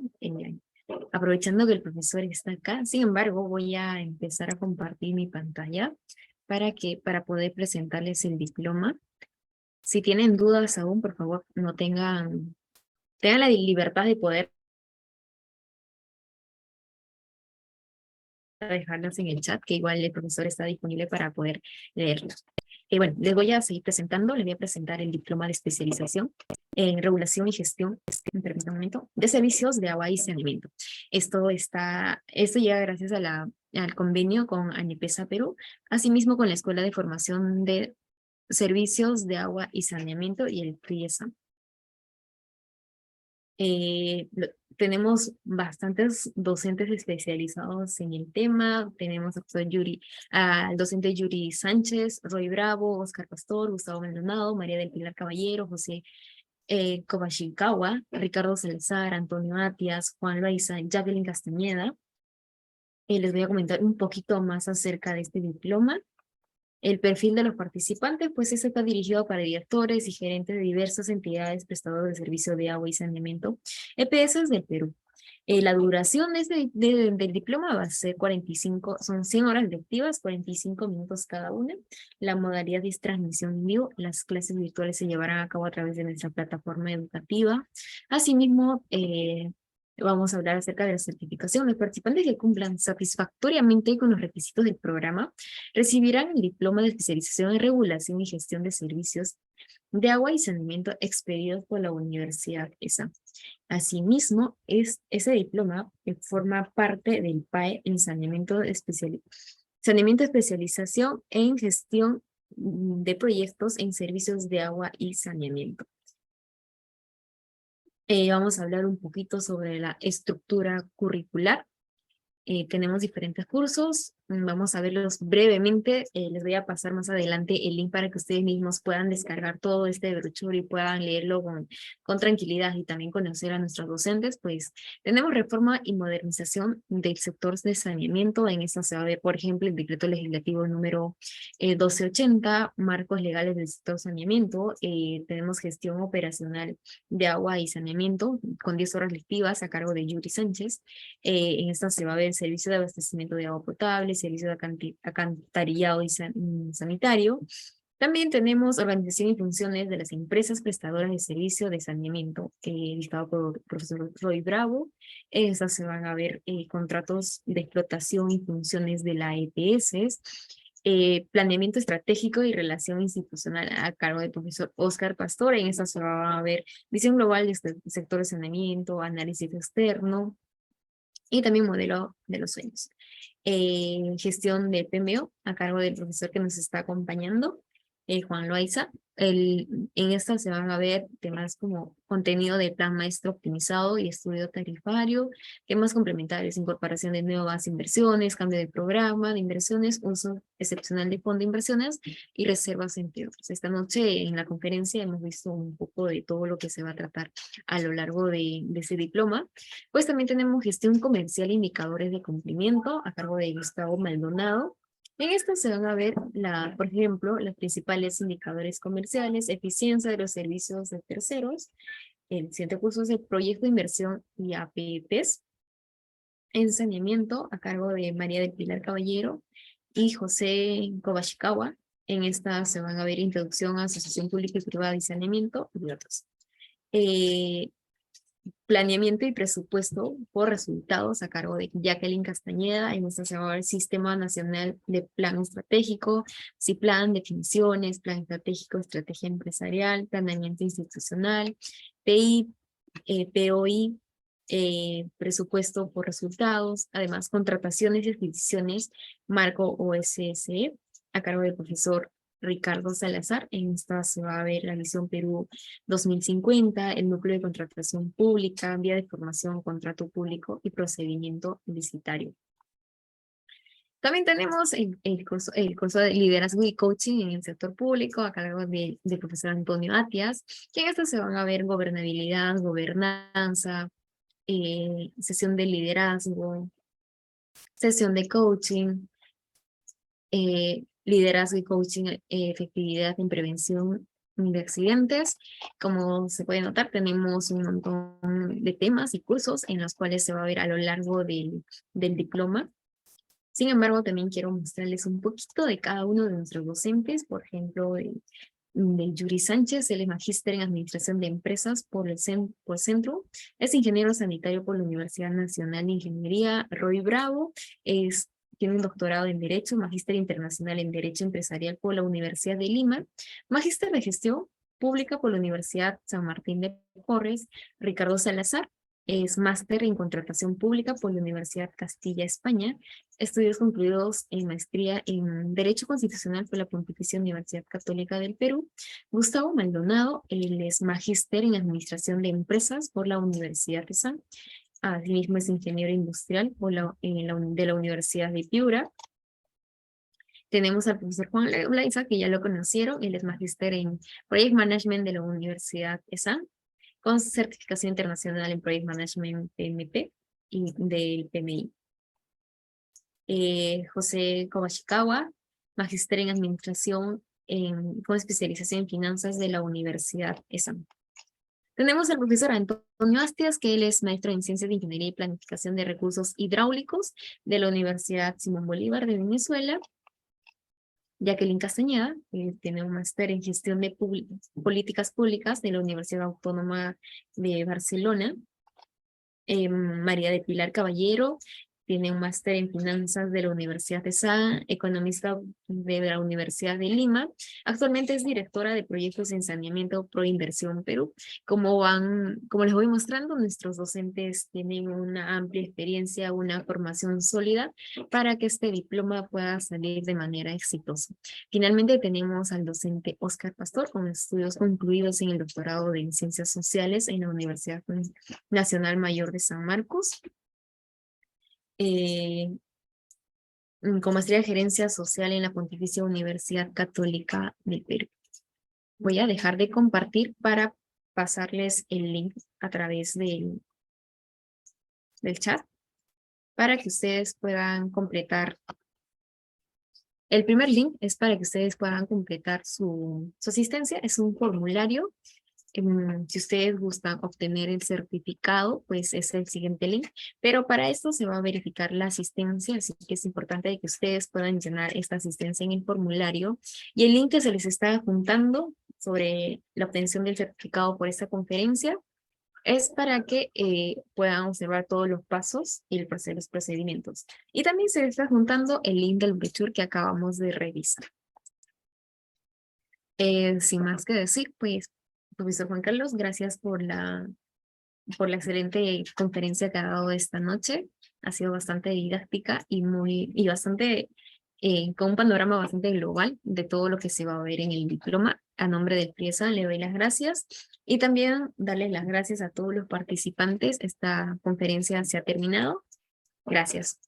[SPEAKER 1] aprovechando que el profesor está acá. Sin embargo, voy a empezar a compartir mi pantalla para poder presentarles el diploma. Si tienen dudas aún, por favor, no tengan tengan la libertad de poder dejarlas en el chat, que igual el profesor está disponible para poder leerlas. Bueno, les voy a seguir presentando, les voy a presentar el diploma de especialización en regulación y gestión, permítanme un momento, de servicios de agua y saneamiento. Esto llega gracias al convenio con ANEPESA Perú, asimismo con la Escuela de Formación de Servicios de Agua y Saneamiento y el PRIESA. Tenemos bastantes docentes especializados en el tema. Tenemos al docente Yuri Sánchez, Roy Bravo, Oscar Pastor, Gustavo Maldonado, María del Pilar Caballero, José Kobashikawa, Ricardo Salazar, Antonio Atias, Juan Loaiza, Jacqueline Castañeda. Les voy a comentar un poquito más acerca de este diploma. El perfil de los participantes, pues está dirigido para directores y gerentes de diversas entidades prestadoras de servicio de agua y saneamiento, EPS del Perú. La duración del diploma va a ser 45, son 100 horas lectivas, 45 minutos cada una. La modalidad es transmisión en vivo. Las clases virtuales se llevarán a cabo a través de nuestra plataforma educativa. Asimismo, vamos a hablar acerca de la certificación. Los participantes que cumplan satisfactoriamente con los requisitos del programa recibirán el diploma de especialización en regulación y gestión de servicios de agua y saneamiento expedidos por la Universidad ESA. Asimismo, ese diploma forma parte del PAE en saneamiento especialización en gestión de proyectos en servicios de agua y saneamiento. Vamos a hablar un poquito sobre la estructura curricular. Tenemos diferentes cursos, vamos a verlos brevemente. Les voy a pasar más adelante el link para que ustedes mismos puedan descargar todo este brochure y puedan leerlo con tranquilidad y también conocer a nuestros docentes. Pues tenemos reforma y modernización del sector de saneamiento. En esta se va a ver, por ejemplo, el decreto legislativo número 1280, marcos legales del sector saneamiento. Tenemos gestión operacional de agua y saneamiento con 10 horas lectivas a cargo de Yuri Sánchez. En esta se va a ver servicio de abastecimiento de agua potable, servicio de alcantarillado y sanitario. También tenemos organización y funciones de las empresas prestadoras de servicio de saneamiento, dictado por el profesor Roy Bravo. En estas se van a ver contratos de explotación y funciones de la EPS. Planeamiento estratégico y relación institucional a cargo del profesor Oscar Pastor. En esta se va a ver visión global del sector de saneamiento, análisis externo, y también modelo de los sueños. Gestión de PMO a cargo del profesor que nos está acompañando, Juan Loaiza. En esta se van a ver temas como contenido de plan maestro optimizado y estudio tarifario, temas complementarios, incorporación de nuevas inversiones, cambio de programa de inversiones, uso excepcional de fondo de inversiones y reservas, entre otros. Esta noche en la conferencia hemos visto un poco de todo lo que se va a tratar a lo largo de ese diploma. Pues también tenemos gestión comercial e indicadores de cumplimiento a cargo de Gustavo Maldonado. En esta se van a ver, por ejemplo, los principales indicadores comerciales, eficiencia de los servicios de terceros. El siguiente curso es el proyecto de inversión y APPs en saneamiento a cargo de María del Pilar Caballero y José Kobashikawa. En esta se van a ver introducción a asociación pública y privada y saneamiento y otros. Planeamiento y presupuesto por resultados a cargo de Jacqueline Castañeda. En esta se va a ver el Sistema Nacional de Plan Estratégico, CIPLAN, definiciones, plan estratégico, estrategia empresarial, planeamiento institucional, PI, POI, presupuesto por resultados, además contrataciones y adquisiciones, marco OSSE, a cargo del profesor Ricardo Salazar. En esta se va a ver la visión Perú 2050, el núcleo de contratación pública, vía de formación, contrato público y procedimiento licitario. También tenemos el curso de liderazgo y coaching en el sector público a cargo del profesor Antonio Atias, que en esta se van a ver gobernabilidad, gobernanza, sesión de liderazgo, sesión de coaching, liderazgo y coaching, efectividad en prevención de accidentes. Como se puede notar, tenemos un montón de temas y cursos en los cuales se va a ver a lo largo del diploma. Sin embargo, también quiero mostrarles un poquito de cada uno de nuestros docentes. Por ejemplo, de Yuri Sánchez, él es magíster en Administración de Empresas por por Centro, es ingeniero sanitario por la Universidad Nacional de Ingeniería. Roy Bravo tiene un doctorado en Derecho, magíster internacional en Derecho Empresarial por la Universidad de Lima, magíster de Gestión Pública por la Universidad San Martín de Porres. Ricardo Salazar es máster en Contratación Pública por la Universidad Castilla, España. Estudios concluidos en maestría en Derecho Constitucional por la Pontificia Universidad Católica del Perú. Gustavo Maldonado, él es magíster en Administración de Empresas por la Universidad de San. Asimismo es ingeniero industrial de la Universidad de Piura. Tenemos al profesor Juan Laiza, que ya lo conocieron, él es magíster en Project Management de la Universidad ESA, con certificación internacional en Project Management PMP y del PMI. José Kobashikawa, magíster en Administración con especialización en Finanzas de la Universidad ESA. Tenemos al profesor Antonio Astias, que él es maestro en Ciencias de Ingeniería y Planificación de Recursos Hidráulicos de la Universidad Simón Bolívar de Venezuela. Jacqueline Castañeda, que tiene un máster en Gestión de Políticas Públicas de la Universidad Autónoma de Barcelona. María de Pilar Caballero tiene un máster en Finanzas de la Universidad de SA, economista de la Universidad de Lima. Actualmente es directora de proyectos en saneamiento Pro Inversión Perú. Como les voy mostrando, nuestros docentes tienen una amplia experiencia, una formación sólida para que este diploma pueda salir de manera exitosa. Finalmente tenemos al docente Óscar Pastor, con estudios concluidos en el doctorado en Ciencias Sociales en la Universidad Nacional Mayor de San Marcos. Con maestría de Gerencia Social en la Pontificia Universidad Católica del Perú. Voy a dejar de compartir para pasarles el link a través del chat para que ustedes puedan completar. El primer link es para que ustedes puedan completar su asistencia. Es un formulario. Si ustedes gustan obtener el certificado, pues es el siguiente link, pero para esto se va a verificar la asistencia, así que es importante que ustedes puedan llenar esta asistencia en el formulario, y el link que se les está juntando sobre la obtención del certificado por esta conferencia es para que puedan observar todos los pasos y los procedimientos. Y también se les está juntando el link del brochure que acabamos de revisar. Sin más que decir, pues profesor Juan Carlos, gracias por la excelente conferencia que ha dado esta noche. Ha sido bastante didáctica y bastante, con un panorama bastante global de todo lo que se va a ver en el diploma. A nombre del PRIESA le doy las gracias y también darles las gracias a todos los participantes. Esta conferencia se ha terminado. Gracias.